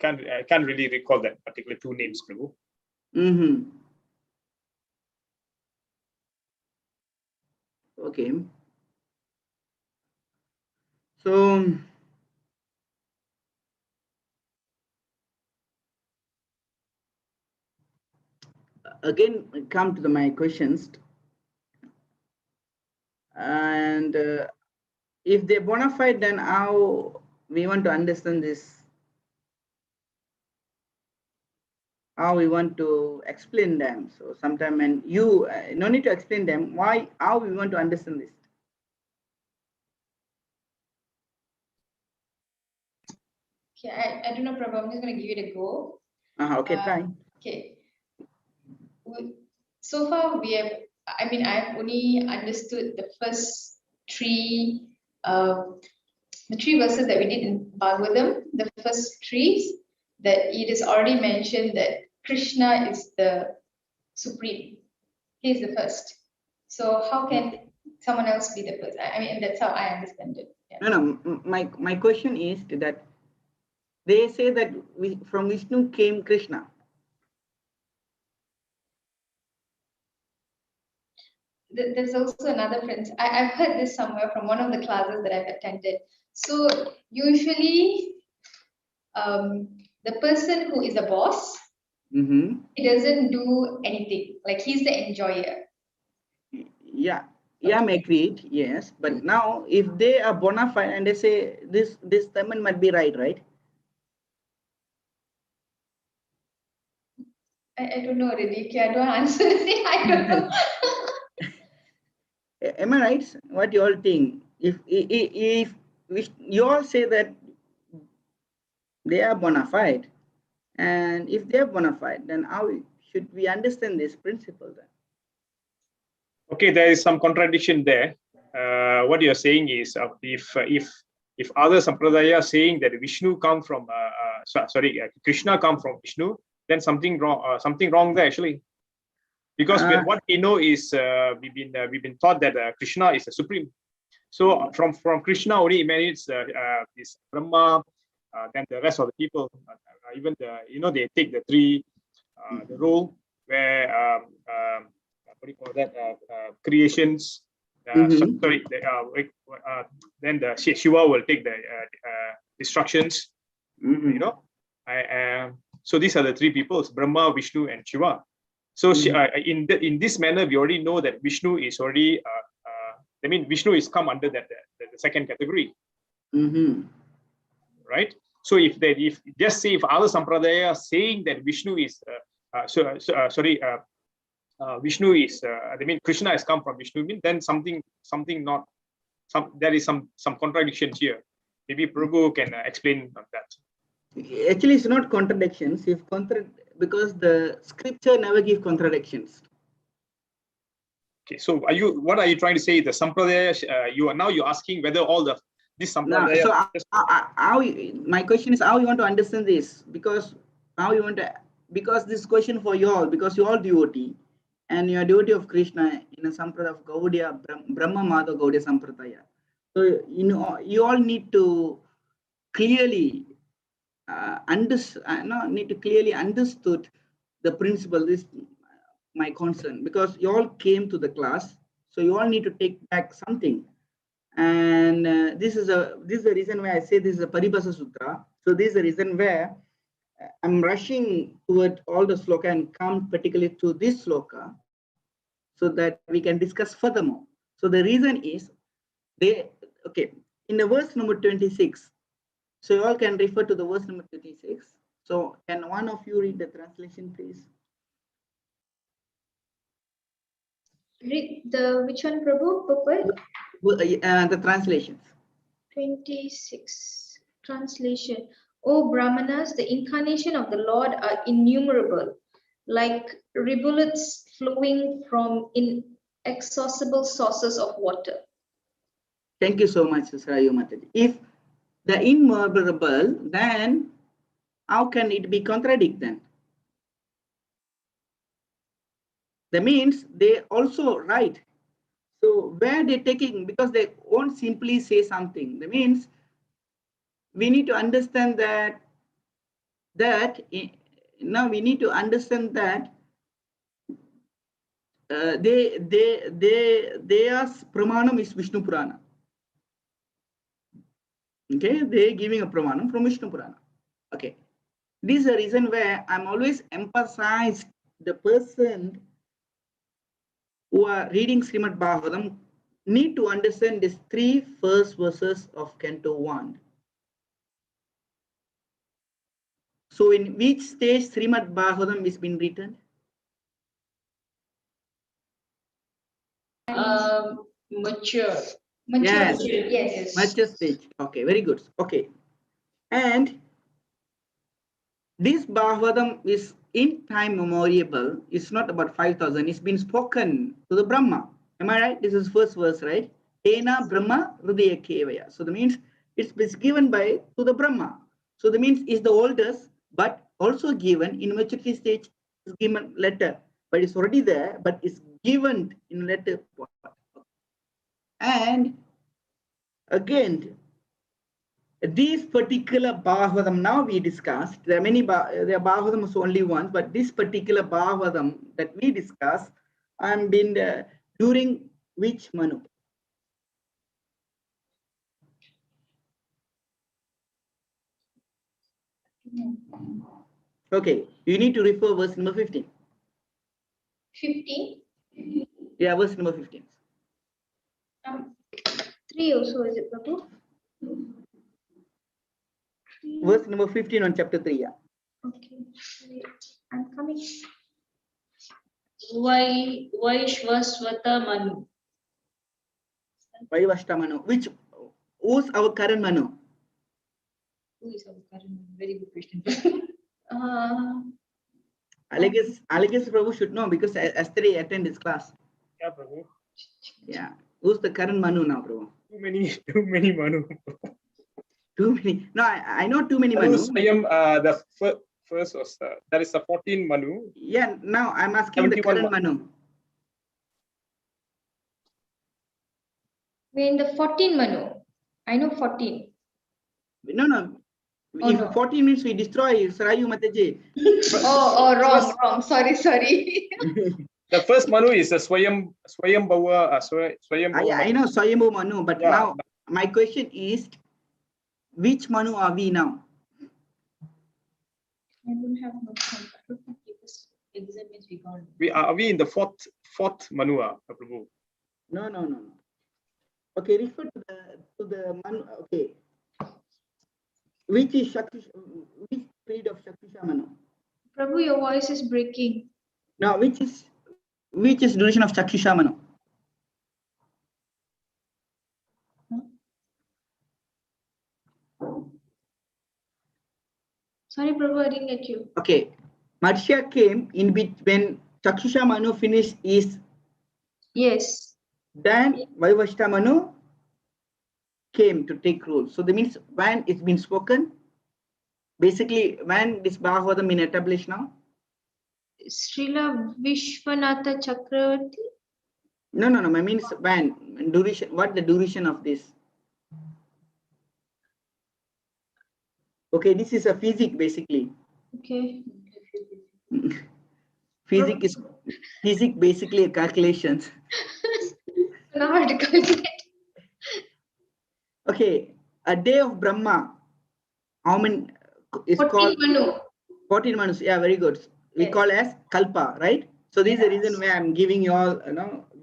I can't really recall that particular two names, Prabhu. Mm-hmm. Okay. So again, come to my questions. And if they're bona fide, then how we want to understand this? How we want to explain them? So sometime, and you no need to explain them. Why? How we want to understand this? Okay, I don't know, Prabhu. I'm just going to give it a go. Okay, try. Okay. So far, I've only understood the first three, the three verses that we did in Bhagavatam, the first three. that it is already mentioned that Krishna is the supreme. He is the first. So how can someone else be the first? I mean, that's how I understand it. Yeah. No, my question is that they say that from Vishnu came Krishna. There's also another prince. I've heard this somewhere from one of the classes that I've attended. So usually, the person who is the boss, he doesn't do anything. Like he's the enjoyer. Yeah, I'm agreed. Yes, but now if they are bona fide and they say this statement might be right, right? I don't know, really. I don't answer the same. I don't know. Am I right? What you all think? If you all say that they are bona fide, and if they are bona fide, then how should we understand this principle then? Okay, there is some contradiction there. What you are saying is, if other sampradaya are saying that Vishnu come from Krishna come from Vishnu, then something wrong there actually, because what we know is we've been taught that Krishna is the supreme. So from Krishna only emanates this Brahma, then the rest of the people, even they take the three the role where what do you call that, creations. Then the Shiva will take the destructions. So these are the three peoples: Brahma, Vishnu, and Shiva. So in this manner, we already know that Vishnu is already. Vishnu is come under the second category. Right. So if other sampradaya are saying that Vishnu is Vishnu is Krishna has come from Vishnu, then there is some contradiction here. Maybe Prabhu can explain on that. Actually, it's not contradictions. Because the scripture never gives contradictions. Okay, so what are you trying to say? The sampradaya, you're asking whether all this sampradaya. My question is how you want to understand this, because this question for you all, because you all devotee and you are devotee of Krishna in a sampradaya of Gaudiya, Brahma Madhava Gaudiya Sampradaya. So you all need to clearly understood the principle. This my concern, because you all came to the class, so you all need to take back something. And this is the reason why I say this is a Paribhasa Sutra. So this is the reason where I'm rushing toward all the sloka and come particularly to this sloka, so that we can discuss furthermore. So the reason is in the verse number 26. So you all can refer to the verse number 26. So can one of you read the translation, please? Read which one, Prabhu? The translations. 26. Translation. O Brahmanas, the incarnation of the Lord are innumerable, like rivulets flowing from inaccessible sources of water. Thank you so much, Sarayu Mataji. If the innumerable, then how can it be contradict then? That means they also write. So where they're taking, because they won't simply say something. That means we need to understand that now we need to understand that their pramanam is Vishnu Purana. Okay, they're giving a pramanam from Vishnu Purana. Okay, this is the reason where I'm always emphasized the person who are reading Srimad-bhagavatam need to understand these three first verses of Canto 1. So in which stage Srimad-bhagavatam is being written? Mature. Yes. Stage. Yes. Mature stage. Okay, very good. Okay. And this Bhagavatam is in time memorable. It's not about 5,000. It's been spoken to the Brahma. Am I right? This is first verse, right? Ena Brahma Hridaya Kevaya. So that means it's given to the Brahma. So that means it's the oldest, but also given in maturity stage is given letter, but it's already there, but it's given in letter. And again, these particular Bhagavatam now we discussed, there are many, there are Bhagavatam is only one, but this particular Bhagavatam that we discussed and been during which Manu? Okay, you need to refer verse number 15. 15. Yeah, verse number 15. 3 also, is it, Prabhu? Verse number 15 on chapter 3. Yeah. Okay, wait, I'm coming. Vaishvasvata Manu. Vaivashta Manu. Who's our current Manu? Who is our current Manu? Very good question. Alleges Prabhu should know because yesterday attend his class. Yeah, Prabhu. Yeah. Who's the current Manu now, Prabhu? Too many Manu. Too many. No, I know too many Manu Manu. Swayam, the first was that is the 14 Manu. Yeah, now I'm asking the 71 current Manu. We're in the 14 Manu. I know 14. No. Oh, If no. 14 means we destroy Sarayu Mataji. Wrong. Sorry. The first Manu is a Swayam Bhava. I know Swayambhu Manu, but Yeah. now my question is, which Manu are we now? I don't have no contact. I don't think because exam is we got. Are we in the fourth Manu, Prabhu? No. Okay, refer to the Manu. Okay. Which period of Shaktisha Manu? Prabhu, your voice is breaking. Now, which is duration of Shaktisha Manu? Sorry, Prabhu, I didn't get you. Okay. Matsya came in when Chakshusha Manu finished is. Yes. Then Vaivashta Manu came to take rule. So that means when it's been spoken, basically when this Bhagavatam been established now? Srila Vishwanatha Chakravarti? No. I mean when duration. What the duration of this? Okay, this is a physics basically. Okay. Physics basically calculations. Now I have to calculate. Okay, a day of Brahma. How many is 14 called? Manu. 14 Manus. Yeah, very good. We Yes. call as Kalpa, right? So this is the reason why I'm giving you all,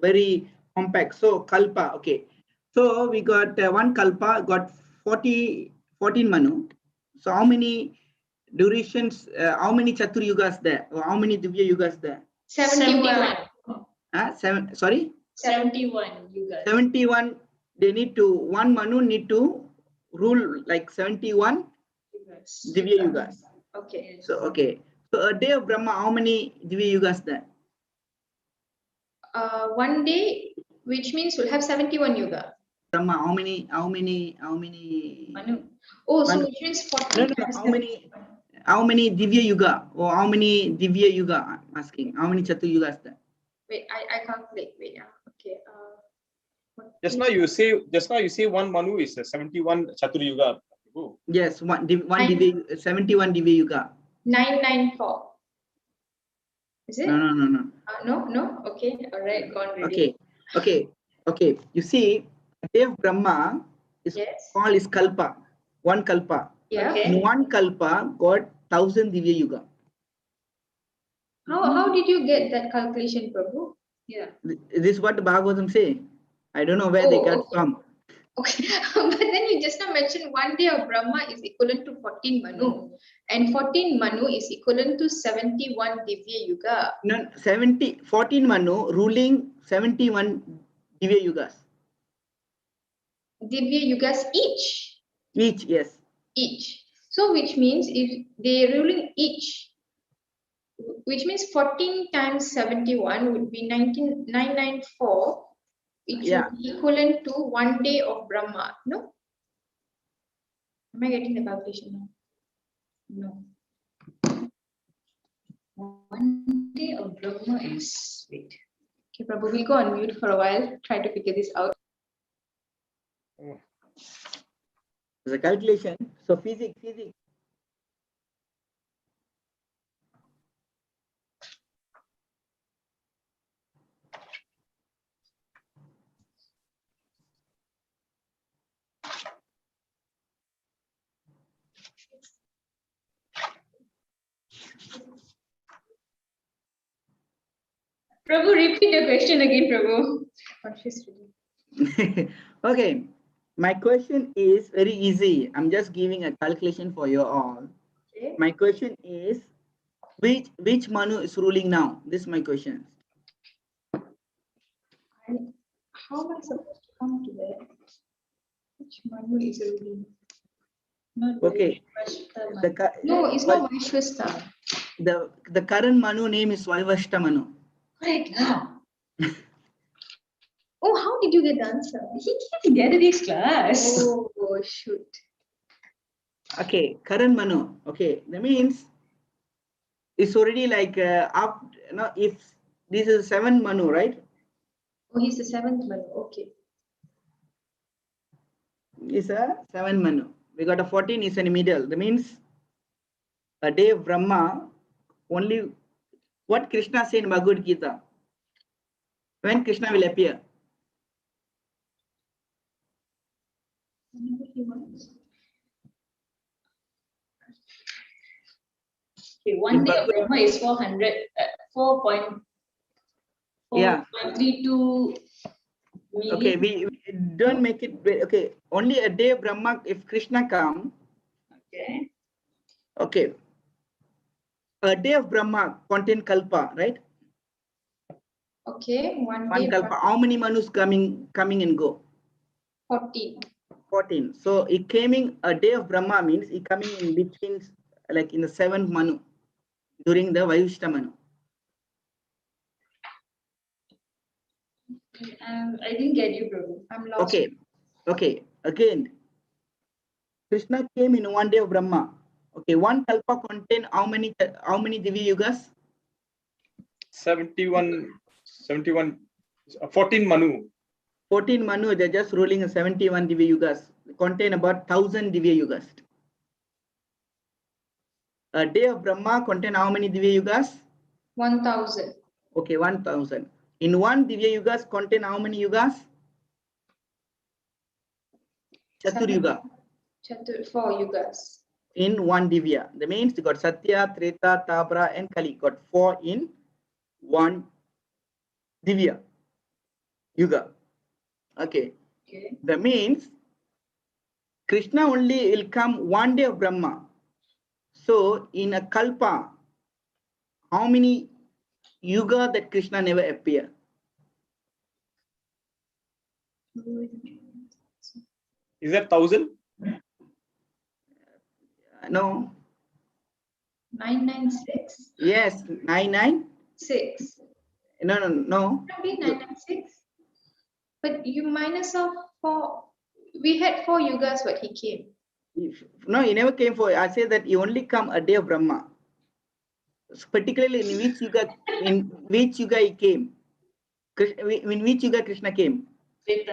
very compact. So Kalpa, okay. So we got one Kalpa, got 14 Manu. So how many durations, how many Chatur Yugas there? Or how many Divya Yugas there? 71. 71, you guys. 71. They need to, one Manu need to rule like 71 Divya Yugas. Okay. So, okay. So a day of Brahma, how many Divya Yugas there? One day, which means we'll have 71 Yuga. Brahma, how many? Manu. Oh, so Manu. which means 14 No. times How many Divya Yuga? Or how many Divya Yuga? I'm asking. How many Chatur Yugas there? Wait, I calculate. Wait, okay. Just now you say one Manu is 71 Chatur Yuga. Prabhu. Yes, one Divya, 71 Divya Yuga. 994. Is it? No. No. Okay. All right. Gone ready. Okay. You see, the day of Brahma is Yes. called is Kalpa. One Kalpa. Yeah. Okay. In one Kalpa got 1000 Divya Yuga. How did you get that calculation, Prabhu? Yeah. This is what the Bhagavatam say. I don't know where they got Okay. from. Okay, but then you just now mentioned one day of Brahma is equivalent to 14 Manu, and 14 Manu is equivalent to 71 Divya Yuga. No, 14 Manu ruling 71 Divya Yugas. Divya Yugas each. Each, yes. Each. So which means if they are ruling each, which means 14 times 71 would be 994. It Yeah. should be equivalent to one day of Brahma. No? Am I getting the calculation now? No. One day of Brahma is, wait. Okay, Prabhu, we'll go on mute for a while, try to figure this out. There's a calculation. So physics. Prabhu, repeat the question again, Prabhu. Conscious reading. Okay, my question is very easy. I'm just giving a calculation for you all. Okay. My question is, which Manu is ruling now? This is my question. How am I supposed to come to that? Which Manu is ruling? Not Okay. Vaishvashta The Manu. ca- No, it's not Vaishvashta. the current Manu name is Vaivashta Manu. Correct. Oh, how did you get the answer? He came together this class. Oh, shoot. Okay, current Manu. Okay, that means it's already like up. No, if this is 7 Manu, right? Oh, he's the 7th Manu. Okay. It's a 7 Manu. We got a 14 is in the middle. That means a day of Brahma. Only what Krishna said in Bhagavad Gita. When Krishna will appear? Whenever he wants. Okay, one In day of Bhagavad- Brahma is 4.32 Yeah. million. Okay, we don't make it. Okay, only a day of Brahma. If Krishna come, Okay. okay, a day of Brahma contain kalpa, right? Okay, one One day kalpa. How many manus coming and go? 14. 14. So it coming a day of Brahma means it coming in between, like in the 7th Manu, during the Vaishta Manu. I didn't get you, Prabhu. I'm lost. Okay. Again, Krishna came in one day of Brahma. Okay, one kalpa contain how many Divya Yugas? 71, 14 Manu. 14 Manu, they're just ruling 71 Divya Yugas. Contain about 1000 Divya Yugas. A day of Brahma contain how many Divya Yugas? 1000. Okay, 1000. In one Divya Yugas contain how many Yugas? Chatur Yuga. 4 yugas. In one Divya. That means you got Satya, Treta, Tabra, and Kali. Got 4 in one Divya Yuga. Okay. Okay. That means Krishna only will come one day of Brahma. So in a Kalpa, how many Yuga that Krishna never appear? Is that 1000? No. 996. Yes, 99. 6. No. Not be 996. But you minus off 4. We had 4 yugas, but he came. No, he never came for. I say that he only come a day of Brahma. So particularly in which yuga he came? In which yuga Krishna came?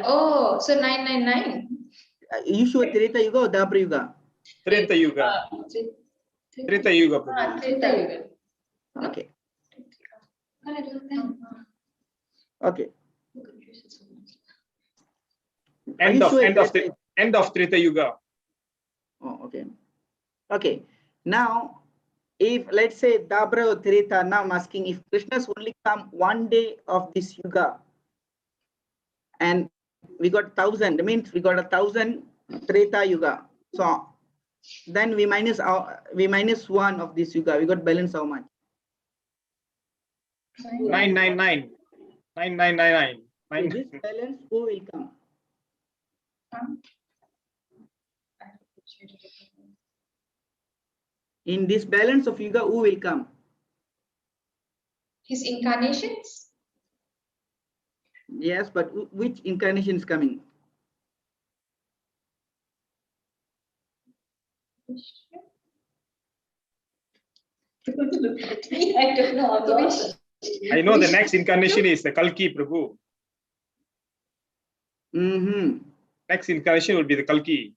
Oh, so 999. You sure Treta Yuga or Dabra Yuga? Treta Yuga. Treta Yuga. Prabhu. Treta Yuga. Okay. Okay. Are you sure End of Treta Yuga. Oh, okay. Okay. Now, if let's say Dabra or Treta, now I'm asking if Krishna's only come one day of this yuga, and we got 1000, that means we got 1000 Treta Yuga. So then we minus 1 of this yuga. We got balance how much? 999. 9999. In this balance, who will come? In this balance of yuga, who will come? His incarnations? Yes, but which incarnation is coming? Don't look at me. I don't know how to wish. I know the next incarnation is the Kalki Prabhu. Next incarnation will be the Kalki.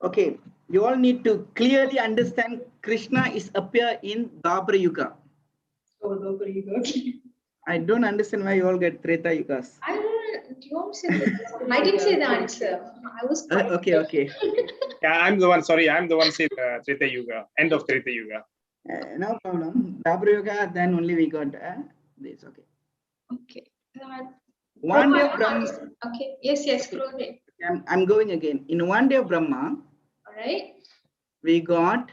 Okay, you all need to clearly understand Krishna is appear in Dwapara Yuga. Oh, Dwapara Yuga. Okay. I don't understand why you all get Treta Yugas. I don't know. You won't say the I didn't say the answer. I was Okay. Yeah, I'm the one. Sorry, I'm the one saying Treta Yuga. End of Treta Yuga. No problem. Dwapara Yuga, then only we got this. Okay. Okay. One day of Brahma. Okay. Yes. Go ahead. I'm going again. In one day of Brahma, All right. we got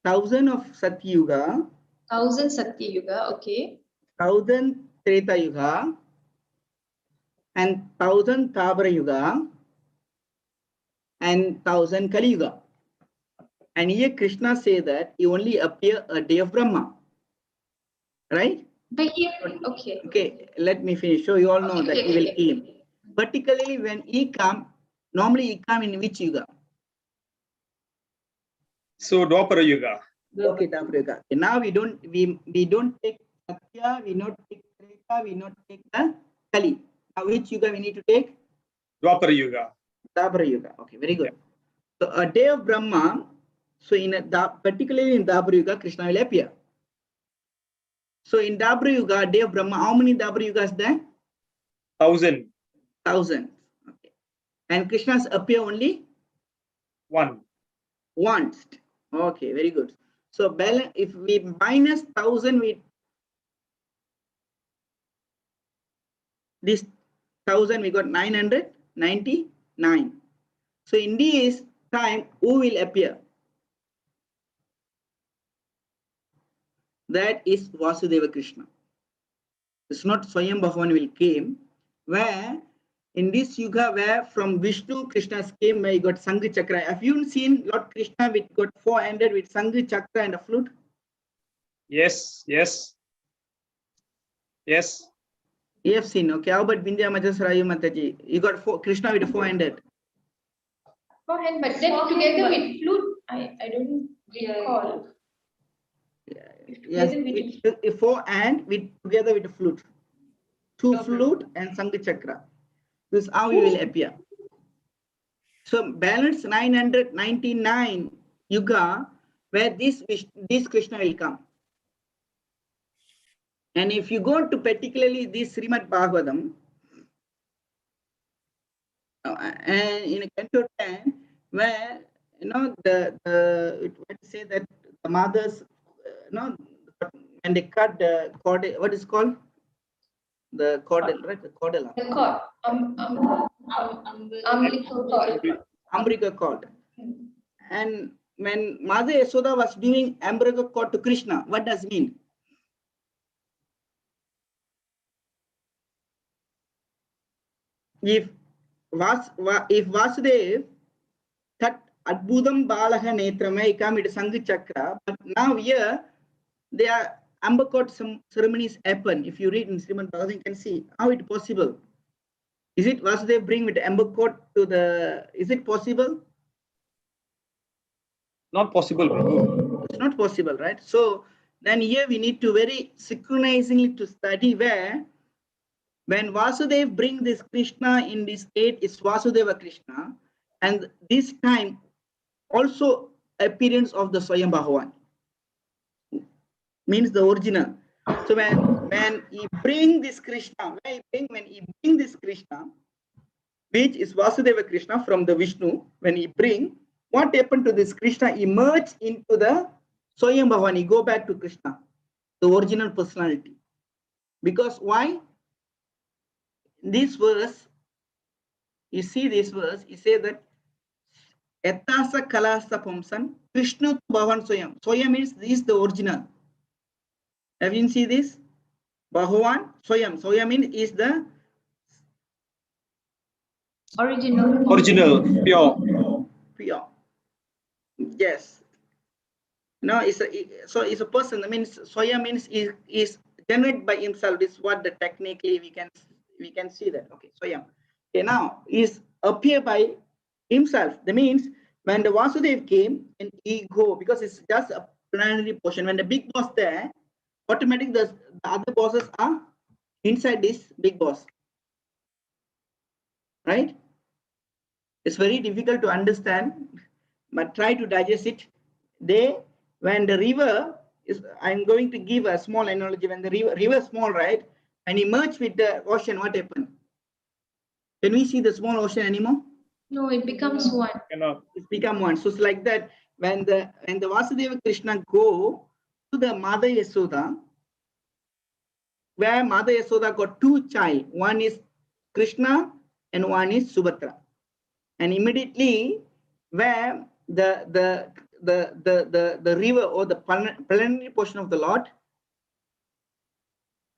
1000 of Satya Yuga, 1000 Satya Yuga. Okay. 1000 Treta Yuga, and 1000 Dwapara Yuga, and 1000 Kali Yuga. And here Krishna say that he only appear a day of Brahma. Right? But here, okay. Okay, let me finish. So you all know that he will aim. Particularly when he come, normally he come in which Yuga? So Dwapara Yuga. Okay, Dwapara Yuga. Okay, now we don't take Satya, we not take Treta, we not take the Kali. Now which Yuga we need to take? Dwapara Yuga. Dwapara Yuga. Okay, very good. Yeah. So a day of Brahma, so particularly in Dwapara Yuga, Krishna will appear. So in Dwapara Yuga, day of Brahma, how many Dwapara Yugas there? 1000. 1000. Okay. And Krishna's appear only? One. Once. Okay, very good. So balance, if we minus 1000 with this 1000, we got 999. So in this time, who will appear? That is Vasudeva Krishna. It's not Swayam Bhagavan will came, where in this Yuga where from Vishnu Krishna's came, where he got Sangha Chakra. Have you seen Lord Krishna with got 400 with Sangha Chakra and a flute? Yes. You have seen, okay. How about Vindhya Majasrayu Mataji? You got Krishna with 400. 400, but then together with flute, I don't recall. Yes, with 4 and with together with the flute. 2 flute and Sangha Chakra. This is how he will appear. So balance 999 Yuga where this Krishna will come. And if you go to particularly this Srimad-bhagavatam, and in canto 10, where what say that the mothers, when they cut the cord, what is called the cordel, right? The cordel. The cord, umbilical cord. Umbilical cord. And when Mother Yasoda was doing umbilical cord to Krishna, what does it mean? If Vasudev that Adbudam Balaha Netramai come with Sangha Chakra, but now here they are umbilical ceremonies happen. If you read in Srimad-bhagavatam, you can see how it possible. Is it Vasudev bring with the umbilical to the? Is it possible? Not possible, Prabhu. It's not possible, right? So then here we need to very synchronizingly to study where when Vasudev bring this Krishna in this state, it's Vasudeva Krishna, and this time also appearance of the Swayam Bhagavan means the original. So when he bring this Krishna, when he bring this Krishna, which is Vasudeva Krishna from the Vishnu, when he bring, what happened to this Krishna? Emerge into the Swayam Bhagavan. He go back to Krishna, the original personality. Because why? This verse, you see this verse, he say that Etasa Kalasa Pumsan, Krishna Bhavan Swayam. Swayam means this is the original. Have you seen this? Bhagavan Swayam. Swayam means is the Original. Pure. Yes. No, it's a person. That means Swayam means is generated by himself. This is what the technically we can see that. Okay, Swayam. Okay, now is appear by himself. That means when the Vasudev came and he go, because it's just plenary portion. When the big boss there, automatically the other bosses are inside this big boss. Right? It's very difficult to understand, but try to digest it. When the river is, I'm going to give a small analogy. When the river is small, right? And it merged with the ocean, what happened? Can we see the small ocean anymore? No, it becomes one. It's become one. So it's like that. When the Vasudeva Krishna go to the Mother Yasoda, where Mother Yasoda got two child, one is Krishna and one is Subhadra, and immediately where the river or the plenary portion of the Lord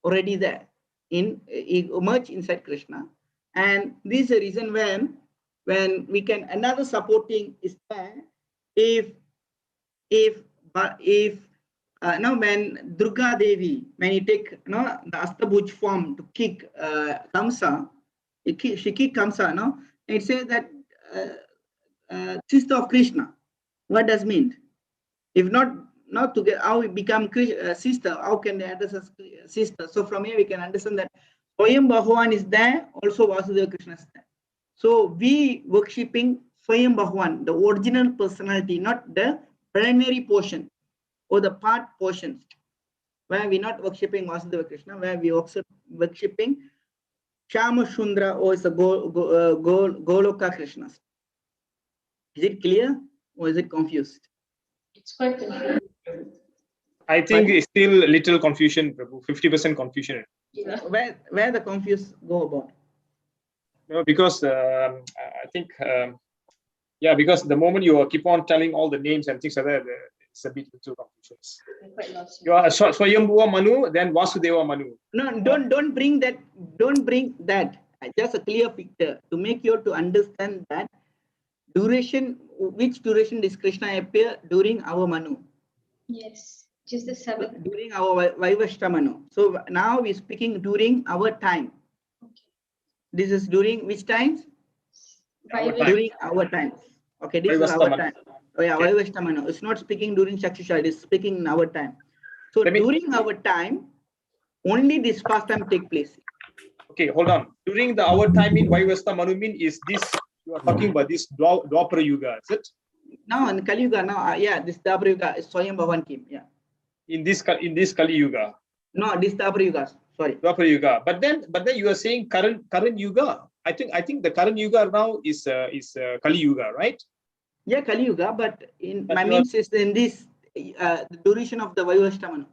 already there in emerge inside Krishna, and this is the reason when we can another supporting is there if now when Durga Devi, when you take the Astabhuj form to kick Kamsa, she kicked Kamsa, no, it says that sister of Krishna. What does mean? If not to get how we become sister, how can they address as sister? So from here we can understand that Swayam Bhagavan is there, also Vasudeva Krishna is there. So we worshipping Swayam Bhagavan, the original personality, not the preliminary portion or the part portions, where we're not worshipping Vasudeva Krishna, where we also worshipping Shama Shundra or is a Goloka Krishnas. Is it clear or is it confused? It's quite confusing. I think it's still a little confusion, Prabhu. 50% confusion. Yeah. Where the confused go about? No, because I think because the moment you keep on telling all the names and things like that, it's a bit little confusion. I'm quite lost. You are Swayambhuva Manu, then Vasudeva Manu. No, don't bring that. Don't bring that. Just a clear picture to make you to understand that duration. Which duration does Krishna appear during our Manu? Yes, just the 7th. During our Vaivashta Manu. So now we're speaking during our time. Okay. This is during which times? Our time. During our times. Okay, this is Vaivashta our Manu. time. Oh yeah, Okay. Vaivashta Manu. It's not speaking during Chakshusha, it is speaking in our time. So during our time, only this pastime take place. Okay, hold on. During our time in Vaivashta Manu mean is this, you are talking about this Dwapara Yuga, is it? Now in Kali Yuga, now this Dwapara Yuga is Swayam Bhavan came. Yeah. In this Kali Yuga. No, this Dwapara Yuga. Sorry. Dwapara Yuga. But then you are saying current Yuga. I think the current Yuga now is Kali Yuga, right? Yeah, Kali Yuga, but in But my means is in this the duration of the Vaivashta Manu.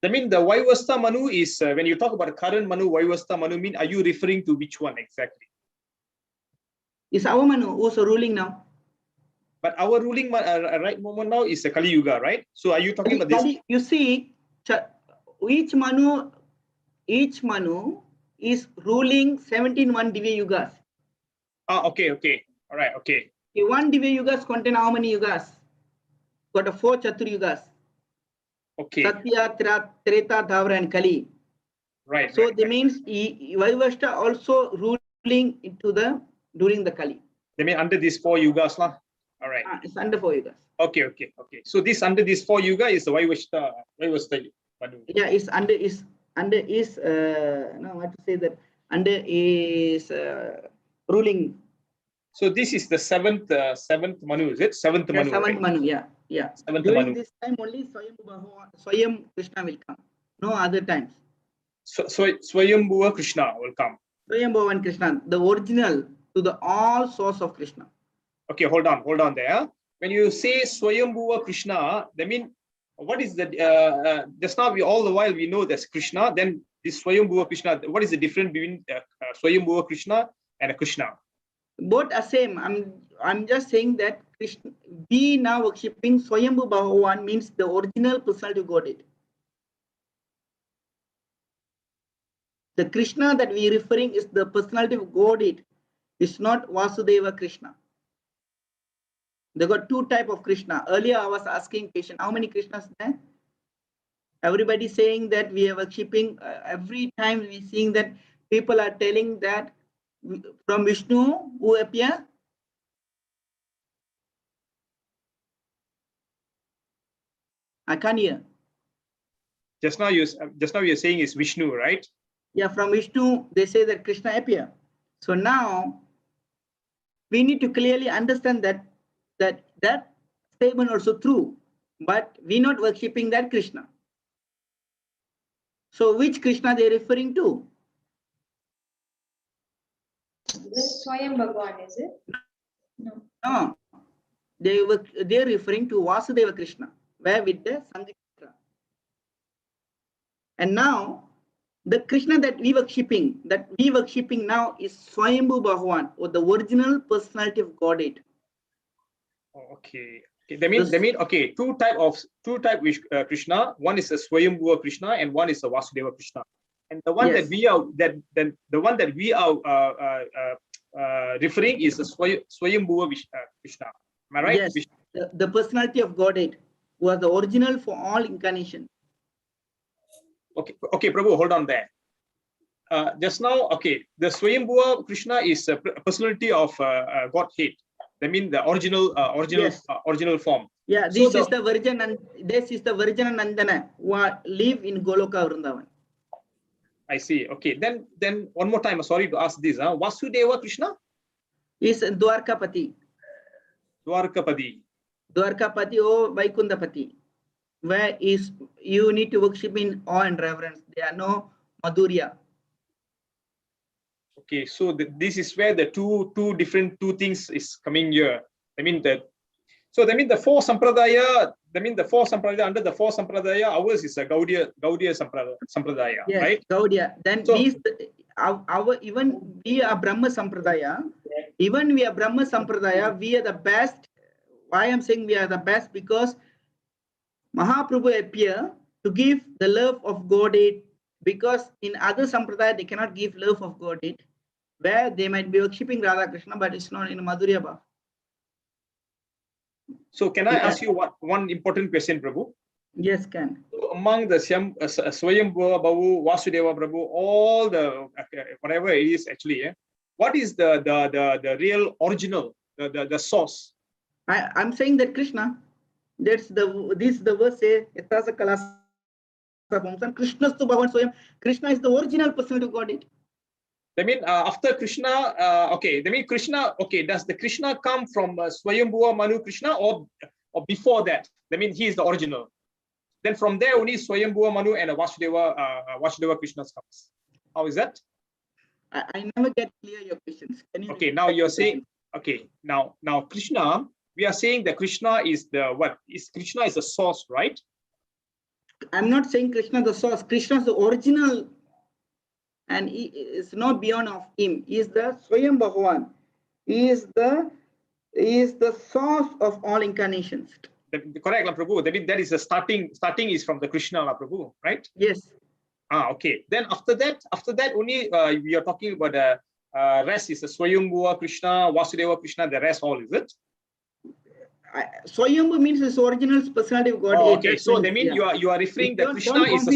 I mean the Vaivashta Manu is when you talk about current Manu, Vaivashta Manu mean, are you referring to which one exactly? It's our Manu who's ruling now. But our ruling right moment now is a Kali Yuga, right? So are you talking about this? You see, each Manu is ruling 17 Divya Yugas. Okay. All right, okay. One Divya Yugas contain how many Yugas? Got a 4 Chatur Yugas. Okay. Satya, Treta, Dhavara and Kali. Right. So right, that right. means Vaivashta also ruling during the Kali. They mean under these 4 yugas, lah. All right. It's under 4 Yugas. Okay. So this under these 4 yuga is the Vaivashta Manu. Yeah, it's under is no, what to say that under is ruling. So this is the seventh Manu, is it? Seventh Manu. Seventh Right? Manu, yeah. Seventh During Manu. this time only Swayam Krishna will come. No other times. So Swayambhuva Krishna will come. Swayam Bhavan Krishna, the original to the all source of Krishna. Okay, hold on there. When you say Swayambhuva Krishna, that mean what is the just now all the while we know there's Krishna, then this Swayambhuva Krishna, what is the difference between Swayambhuva Krishna and a Krishna? Both are same. I'm just saying that Krishna, we now worshipping Swayambhu Bhagavan means the original personality of Godhead. The Krishna that we referring is the personality of Godhead. It's not Vasudeva Krishna. They got 2 type of Krishna. Earlier I was asking patient, how many Krishnas there? Everybody saying that we are worshipping. Every time we seeing that people are telling that from Vishnu who appear. I can't hear. Just now you're saying is Vishnu, right? Yeah, from Vishnu, they say that Krishna appear. So now we need to clearly understand that statement also true, but we're not worshipping that Krishna. So which Krishna they're referring to? Swayam Bhagavan, is it? No. No, they're referring to Vasudeva Krishna, where with the Sanjika. And now the Krishna that we worshipping now is Swayambhu Bhagavan, or the original personality of Godhead. Okay. They mean okay. Two type Krishna. One is a Swayambhuva Krishna, and one is a Vasudeva Krishna. And the one Yes. the one that we are referring is a Swayambhuva Krishna. Am I right? Yes, the personality of Godhead was the original for all incarnation. Okay, Prabhu, hold on there. Just now, okay, the Swayambhuva Krishna is a personality of Godhead. I mean the original form. Yeah, this is the Virgin and Nandana who live in Goloka Vrindavan. I see. Okay, then one more time. Sorry to ask this. Vasudeva Krishna Is Dwarkapati. Dwarkapadi. Dwarkapati or Vaikundapati. Where is you need to worship in awe and reverence. There are no Madhurya. Okay, so this is where the two things is coming here. I mean the four sampradaya. I mean the four sampradaya, under the four sampradaya, ours is a Gaudiya sampradaya, Yes, right? Gaudiya. Then So, our even we are Brahma Sampradaya. Even we are Brahma Sampradaya, we are the best. Why I'm saying we are the best? Because Mahaprabhu appear to give the love of Godhead, because in other Sampradaya they cannot give love of Godhead, where they might be worshipping Radha Krishna, but it's not in Madhurya Bhav. so can I ask you one important question, Prabhu? Yes, can. So among the Swayambhuva Bhavu, Vasudeva Prabhu, all the whatever it is actually, what is the real original, the source? I'm saying that Krishna. That's the verse say Yatasa Kalasa Krishna to Bhavan Swayam. Krishna is the original personality of Godhead. I mean, after Krishna, okay, they mean Krishna, okay, does the Krishna come from Swayambhuva Manu Krishna or before that? I mean, he is the original. Then from there only Swayambhuva Manu and Vasudeva Krishna comes. How is that? I never get clear your questions. Can you Okay, now you're saying, okay, now Krishna, we are saying that Krishna is Krishna is the source, right? I'm not saying Krishna the source. Krishna is the original, and he is not beyond of him. He is the Swayam Bhagavan. He is the source of all incarnations. Correct, Prabhu. That is the starting is from the Krishna, Prabhu, right? Yes. Okay. Then after that only we are talking about the rest is the Swayambhuva Krishna, Vasudeva Krishna, the rest all, is it? Swayambhu means his original personality of God. Oh, okay, so they mean you are referring that Krishna is the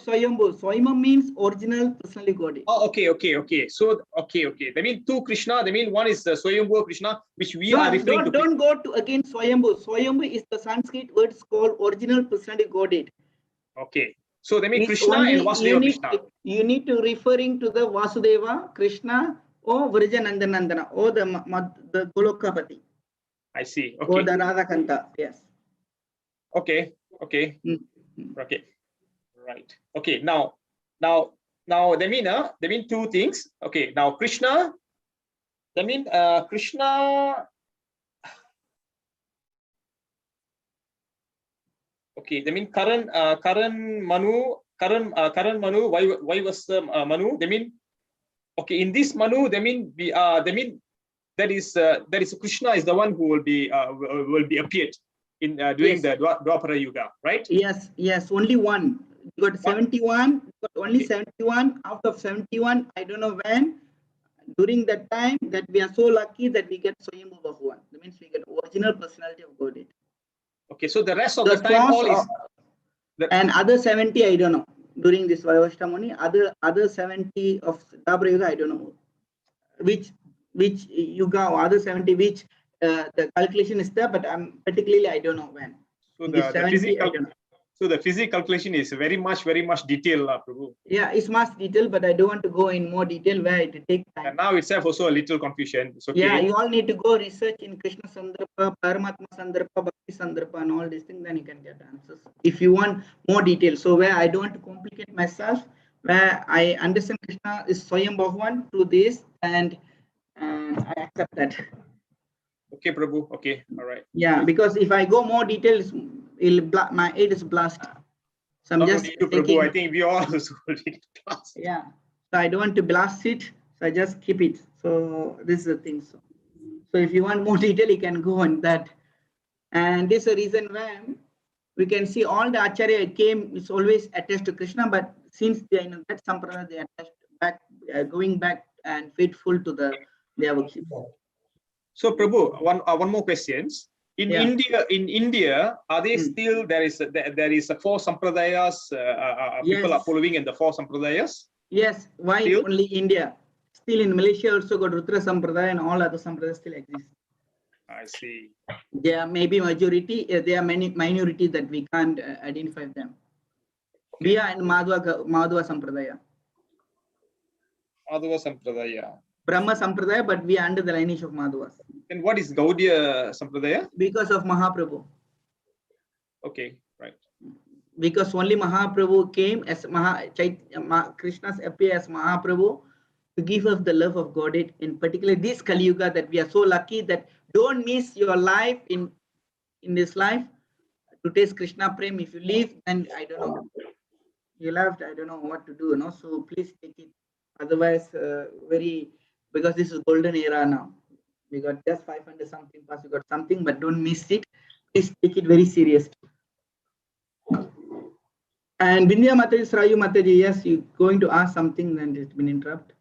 Swayambhu. Swayambhu means original personality of God. Oh, okay. So okay. They mean two Krishna. They mean one is the Swayambhu Krishna, which we are referring to. Don't go to again Swayambhu. Swayambhu is the Sanskrit word called original personality of Godhead. Okay. So they mean Krishna and Vasudeva Krishna. You need to referring to the Vasudeva, Krishna, or Nandana, or the Golokapati. I see. Okay. Or the Radhakanta. Yes. Okay. Okay. Mm-hmm. Okay. Right. Okay. Now they mean two things. Okay. Now Krishna. They mean Krishna. Okay. They mean Karan Manu. Why was Manu? They mean okay. In this Manu, they mean that is Krishna is the one who will be appeared in during the Dwapara Yuga, right? Yes, only one. You got 71, only 71 out of 71. I don't know when. During that time, that we are so lucky that we get Swayambhu Bhagavan. That means we get original personality of Godhead. Okay, so the rest of the time all is and other 70 I don't know. During this Vaivashtamani, other 70 of Dwapara Yuga I don't know which Yuga or other 70 the calculation is there, but I'm particularly I don't know when. So the 70, I don't know. So the physics calculation is very much detailed, Prabhu. Yeah, it's much detail, but I don't want to go in more detail where it takes time. And now itself also a little confusion. It's okay. Yeah, you all need to go research in Krishna Sandarbha, Paramatma Sandarbha, Bhakti Sandarbha, and all these things, then you can get answers. If you want more details. So where I don't want to complicate myself, where I understand Krishna is Swayam Bhagavan through this, and I accept that. Okay, Prabhu. Okay, all right. Yeah, because if I go more details, my head is blast. So I'm Not just only you, taking, Prabhu. I think we all also read class. yeah. So I don't want to blast it, so I just keep it. So this is the thing. So if you want more detail, you can go on that. And this is a reason why we can see all the Acharya came is always attached to Krishna, but since they are in that sampradaya, they are attached back, going back and faithful to their worship. So Prabhu, one more questions. In India, are they still there is a four sampradayas people are following in the four sampradayas? Yes. Why Still? only India? Still in Malaysia also got Rutra Sampradaya and all other Sampradayas still exist. I see. There may be majority, there are many minority that we can't identify them. We are in Madhva Sampradaya. Madhava Sampradaya. Brahma Sampradaya, but we are under the lineage of Madhvas. And what is Gaudiya Sampradaya? Because of Mahaprabhu. Okay, right. Because only Mahaprabhu came as Krishna's appear as Mahaprabhu to give us the love of Godhead, in particular this Kali Yuga, that we are so lucky that don't miss your life in this life to taste Krishna Prem. If you leave, then I don't know. You left, I don't know what to do, so please take it. Otherwise, because this is golden era now. We got just 500 something plus, we got something, but don't miss it. Please take it very seriously. And Vindhya Mataji, Srayu Mataji, yes, you're going to ask something, then it's been interrupted.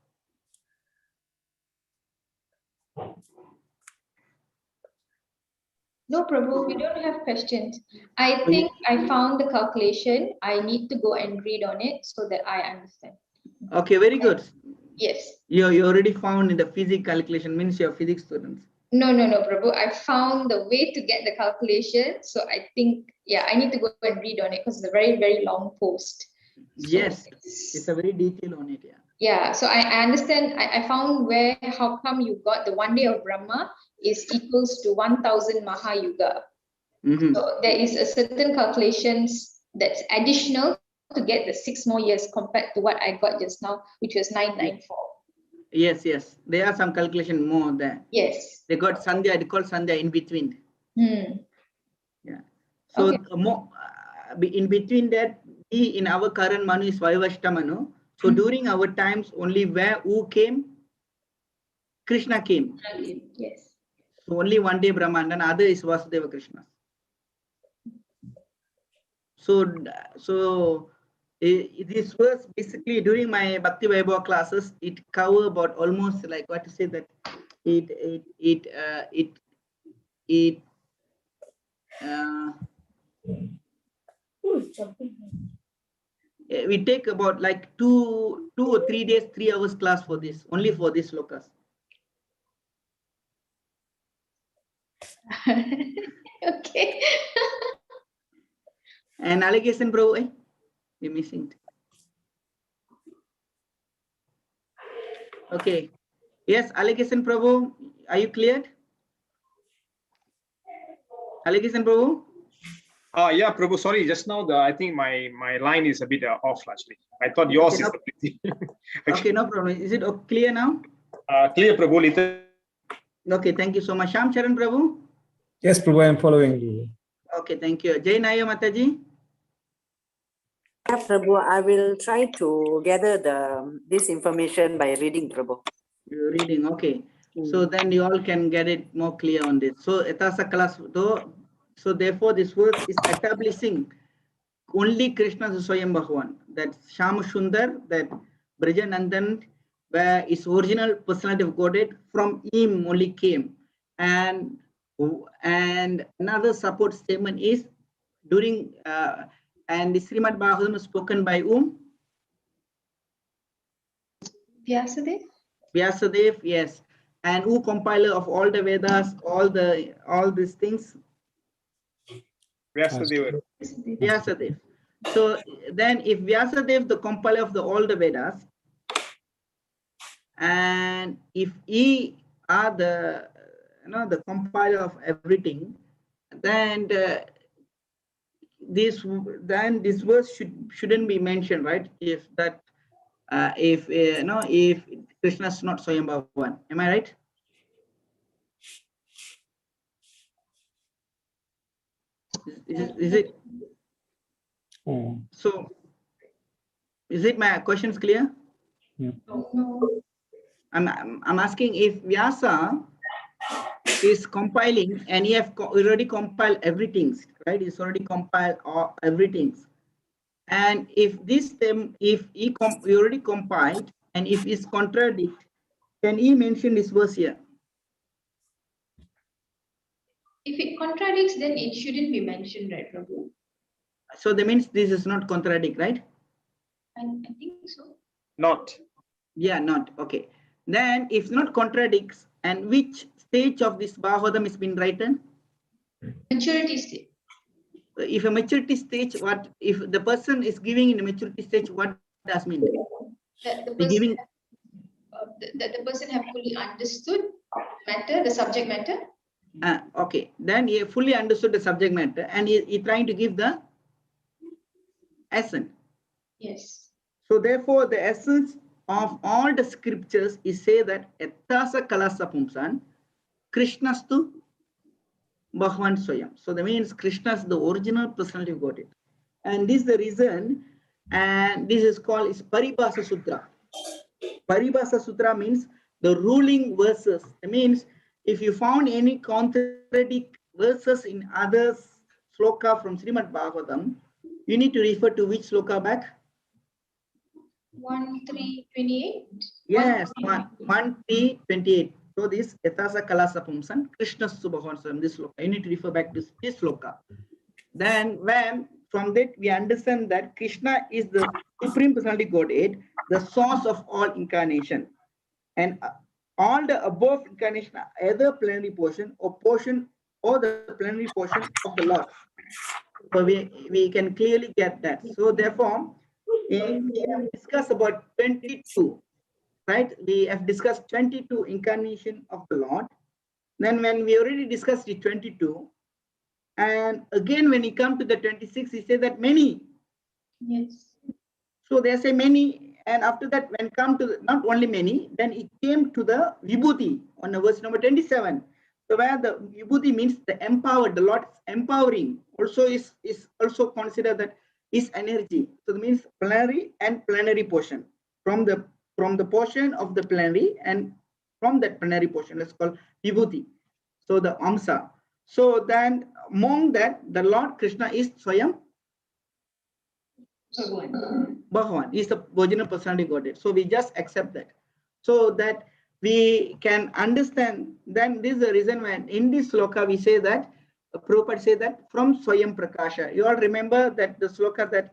No, Prabhu, we don't have questions. I think I found the calculation. I need to go and read on it so that I understand. Okay, very good. Yes. You already found in the physics calculation, means you're physics students. No, Prabhu. I found the way to get the calculation. So I think, I need to go and read on it because it's a very, very long post. Yes, it's a very detail on it, Yeah, so I understand. I found how come you got the 1 day of Brahma is equals to 1000 Mahayuga. So there is a certain calculations that's additional to get the 6 more years compared to what I got just now, which was 994. Yes. There are some calculation more there. Yes. They got Sandhya, they call Sandhya in between. Yeah. So more in between that, we in our current Manu is Vaivashta Manu. So during our times, only who came? Krishna came. Yes. So only 1 day Brahman, and other is Vasudeva Krishna. So this was basically during my Bhakti Vaibhava classes. It covered about almost like what to say that we take about like 2 or 3 days, 3 hours class for this, only for this locus. Okay. And allegation, bro, we're missing. Okay. Yes, allegation, Prabhu. Are you cleared? Allegation, Prabhu? Yeah, Prabhu, sorry, just now I think my line is a bit off actually. I thought yours is okay, no problem. Is it clear now? Clear, Prabhu, little. Okay, thank you so much. Sham Charan, Prabhu? Yes, Prabhu, I am following you. Okay, thank you. Jai Naya Mataji? Yeah, Prabhu, I will try to gather this information by reading, Prabhu. You're reading, okay. So then you all can get it more clear on this. So etasa class though. So therefore this verse is establishing only Krishna Swayam Bhagavan. That Shama Sundar, that Brajanandan, where his original personality of Godhead, from him only came. And another support statement is during and the Srimad-bhagavatam is spoken by whom? Vyasadeva? Vyasadeva, yes. And who compiler of all the Vedas, all these things? Vyasadeva. Vyasadeva. So then if Vyasadeva, the compiler of all the Vedas, and if he are the the compiler of everything, then this verse shouldn't be mentioned, right? If that if if Krishna is not Swayambhavan, am I right? Is it so? Is it my questions clear? No. I'm asking if Vyasa is compiling and he have already compiled everything, right? He's already compiled all everything. And if this them, if he already compiled, and if it's contradict, can he mention this verse here? If it contradicts, then it shouldn't be mentioned, right, Prabhu? So that means this is not contradict, right? I think so. Not. Yeah, not okay. Then if not contradicts, and which stage of this Bhagavatam is been written? Maturity state. If a maturity stage, what if the person is giving in a maturity stage? What does mean? That the The person, giving. that the person have fully understood matter, the subject matter. Okay, then he fully understood the subject matter, and he trying to give the essence. Yes. So therefore, the essence of all the scriptures is say that Ettasa Kalasa Pumsan, Krishnastu Bhagavan Swayam. So that means Krishna is the original personality of Godhead. And this is the reason, and this is called is Paribhasa Sutra. Paribhasa Sutra means the ruling verses. It means if you found any contradict verses in other sloka from Srimad-bhagavatam, you need to refer to which sloka back? 1:3:28. Yes, 1:3:28. So this Yatasa Kalasa Pumsan, Krishna Subhavan, this sloka. You need to refer back to this sloka. Then when from that we understand that Krishna is the supreme personality Godhead, the source of all incarnation. And all the above incarnation are either plenary portion or the plenary portion of the Lord. So we can clearly get that. So therefore, we have discussed about 22, right? We have discussed 22 incarnation of the Lord. Then when we already discussed the 22, and again when we come to the 26, he said that many. Yes. So they say many, and after that, when come to not only many, then it came to the Vibhuti on the verse number 27. So where the Vibhuti means the empowered, the Lord empowering, also is also considered that is energy. So that means plenary and plenary portion from the portion of the plenary, and from that plenary portion, let's call Vibhuti. So the Amsa. So then among that, the Lord Krishna is Swayam Bhagavan is the original personality Godhead. So we just accept that. So that we can understand, then this is the reason when in this sloka we say that, Prabhupada say that from Swayam Prakasha. You all remember that the sloka that,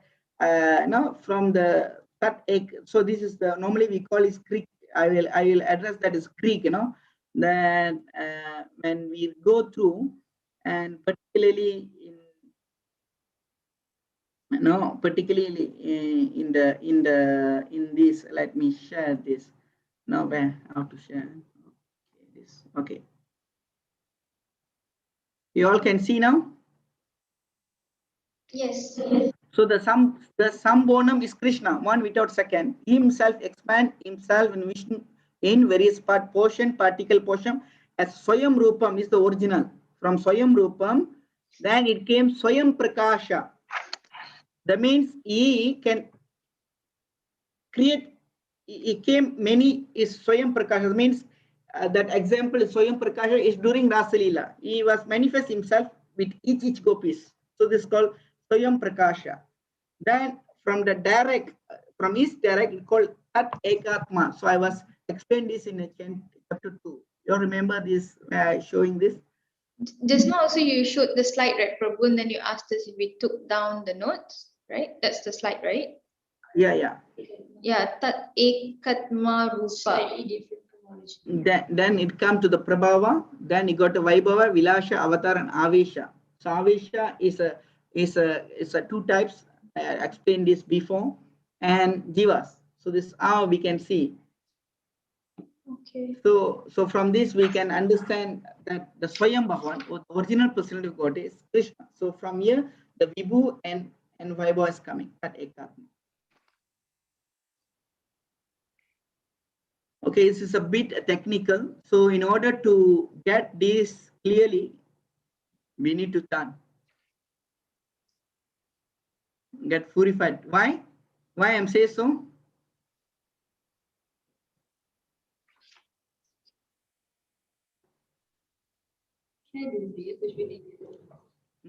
from the Tat Ek. So this is the, normally we call is Greek. I will address that as Greek, then when we go through, and particularly particularly in this, let me share this now. Where how to share this? Okay, you all can see now. Yes. So the Sambonam is Krishna, one without second. He himself expand himself in Vishnu in various particle portion, as Swayam Rupam is the original. From Swayam Rupam, then it came Swayam Prakasha. That means he can create. It came many is Swayam Prakasha. Means that example is Swayam Prakasha is during Rasalila. He was manifest himself with each gopis. So this is called Swayam Prakasha. Then from the direct, from his direct, it called Tat Ekatma. So I was explained this in chapter 2. You all remember this showing this? Just now also you showed the slide, right, Prabhu, and then you asked us if we took down the notes, right? That's the slide, right? Yeah. Yeah, Tat Ekatma Rupa. Slightly different chronology. Then it comes to the Prabhava. Then you got the Vaibhava, Vilasha, Avatar, and Avesha. So Avesha is a two types. I explained this before, and jivas. So this is how we can see. Okay. So from this we can understand that the Swayam Bhagavan, or the original personality of God, is Krishna. So from here the Vibhu and Vaibhava is coming at Ekatma. Okay, this is a bit technical. So in order to get this clearly, we need to turn. Get purified. Why? Why I'm saying so?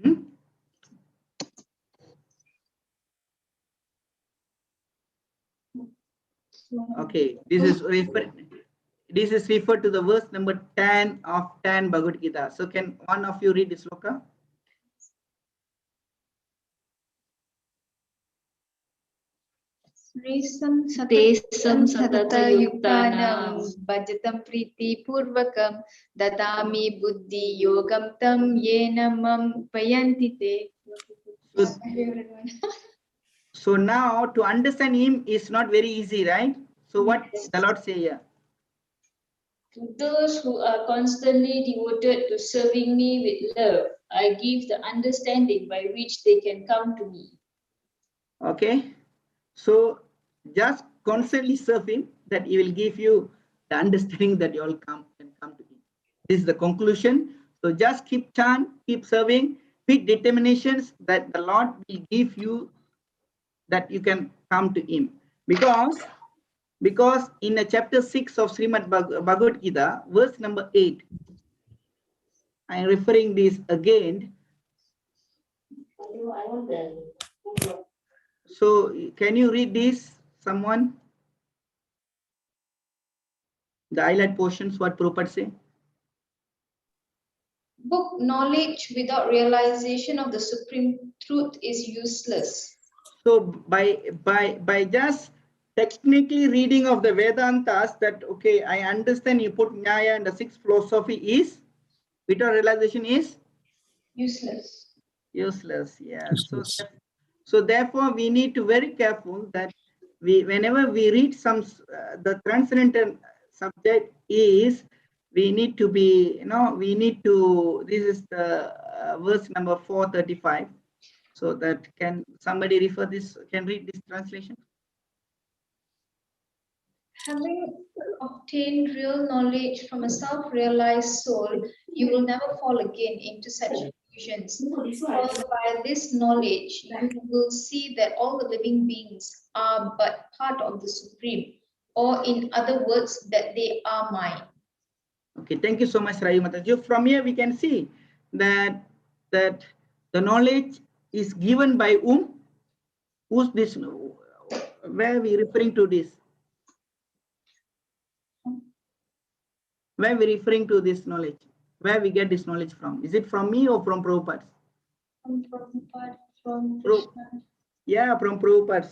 Hmm? Okay, this is referred to the verse number 10 of 10 Bhagavad Gita. So can one of you read this sloka? Tesam satata yuktanam bhajatam priti purvakam dadami buddhi yogam tam yenamam payantite. So now to understand him is not very easy, right? So what the Lord say here? To those who are constantly devoted to serving me with love, I give the understanding by which they can come to me. Okay, so just constantly serve him, that he will give you the understanding that you all can come to him. This is the conclusion. So just keep chant, keep serving with determinations that the Lord will give you, that you can come to him. Because in the chapter 6 of Srimad-bhagavatam Gita, verse number 8, I am referring this again. So can you read this, someone? The highlight portions, what Prabhupada say? Book knowledge without realization of the supreme truth is useless. So by just technically reading of the Vedantas, that okay, I understand you put Nyaya and the sixth philosophy is, without realization is Useless. useless. Yeah. So therefore we need to very careful that whenever we read some the transcendental subject is, we need to be, we need to, this is the verse number 435. So that can somebody refer this, can read this translation? Having obtained real knowledge from a self-realized soul, you will never fall again into such illusions. For by this knowledge, you will see that all the living beings are but part of the Supreme, or in other words, that they are mine. Okay, thank you so much, Rai Mataji. From here we can see that the knowledge is given by whom? Who's this? Where are we referring to this? Where are we referring to this knowledge? Where we get this knowledge from? Is it from me or from Prabhupada? From Krishna. Yeah, from Prabhupada.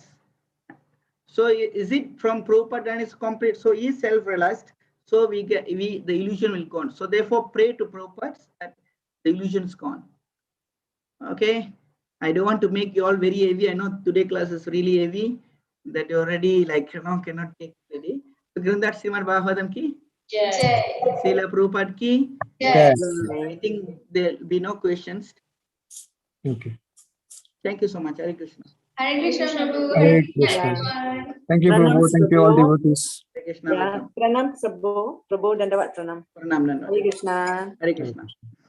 So is it from Prabhupada and it's complete? So he is self-realized. So the illusion will gone. So therefore pray to Prabhupada that the illusion is gone. Okay. I don't want to make you all very heavy. I know today class is really heavy, that you already cannot take today. So given that Srimad-bhagavatam ki, Srila Prabhupada ki, Yes. I think there will be no questions. Okay. Thank you so much. Hare Krishna. Hare Krishna, Prabhu. Hare Krishna. Krishna. Thank you, Pranam, Prabhu. Thank you, all Prabhu. devotees. Hare Krishna. Yeah, Welcome. Pranam Prabhu. Prabhu Dandavat Pranam. Pranam, Nanda. Hare Krishna. Hare Hare Krishna. Krishna.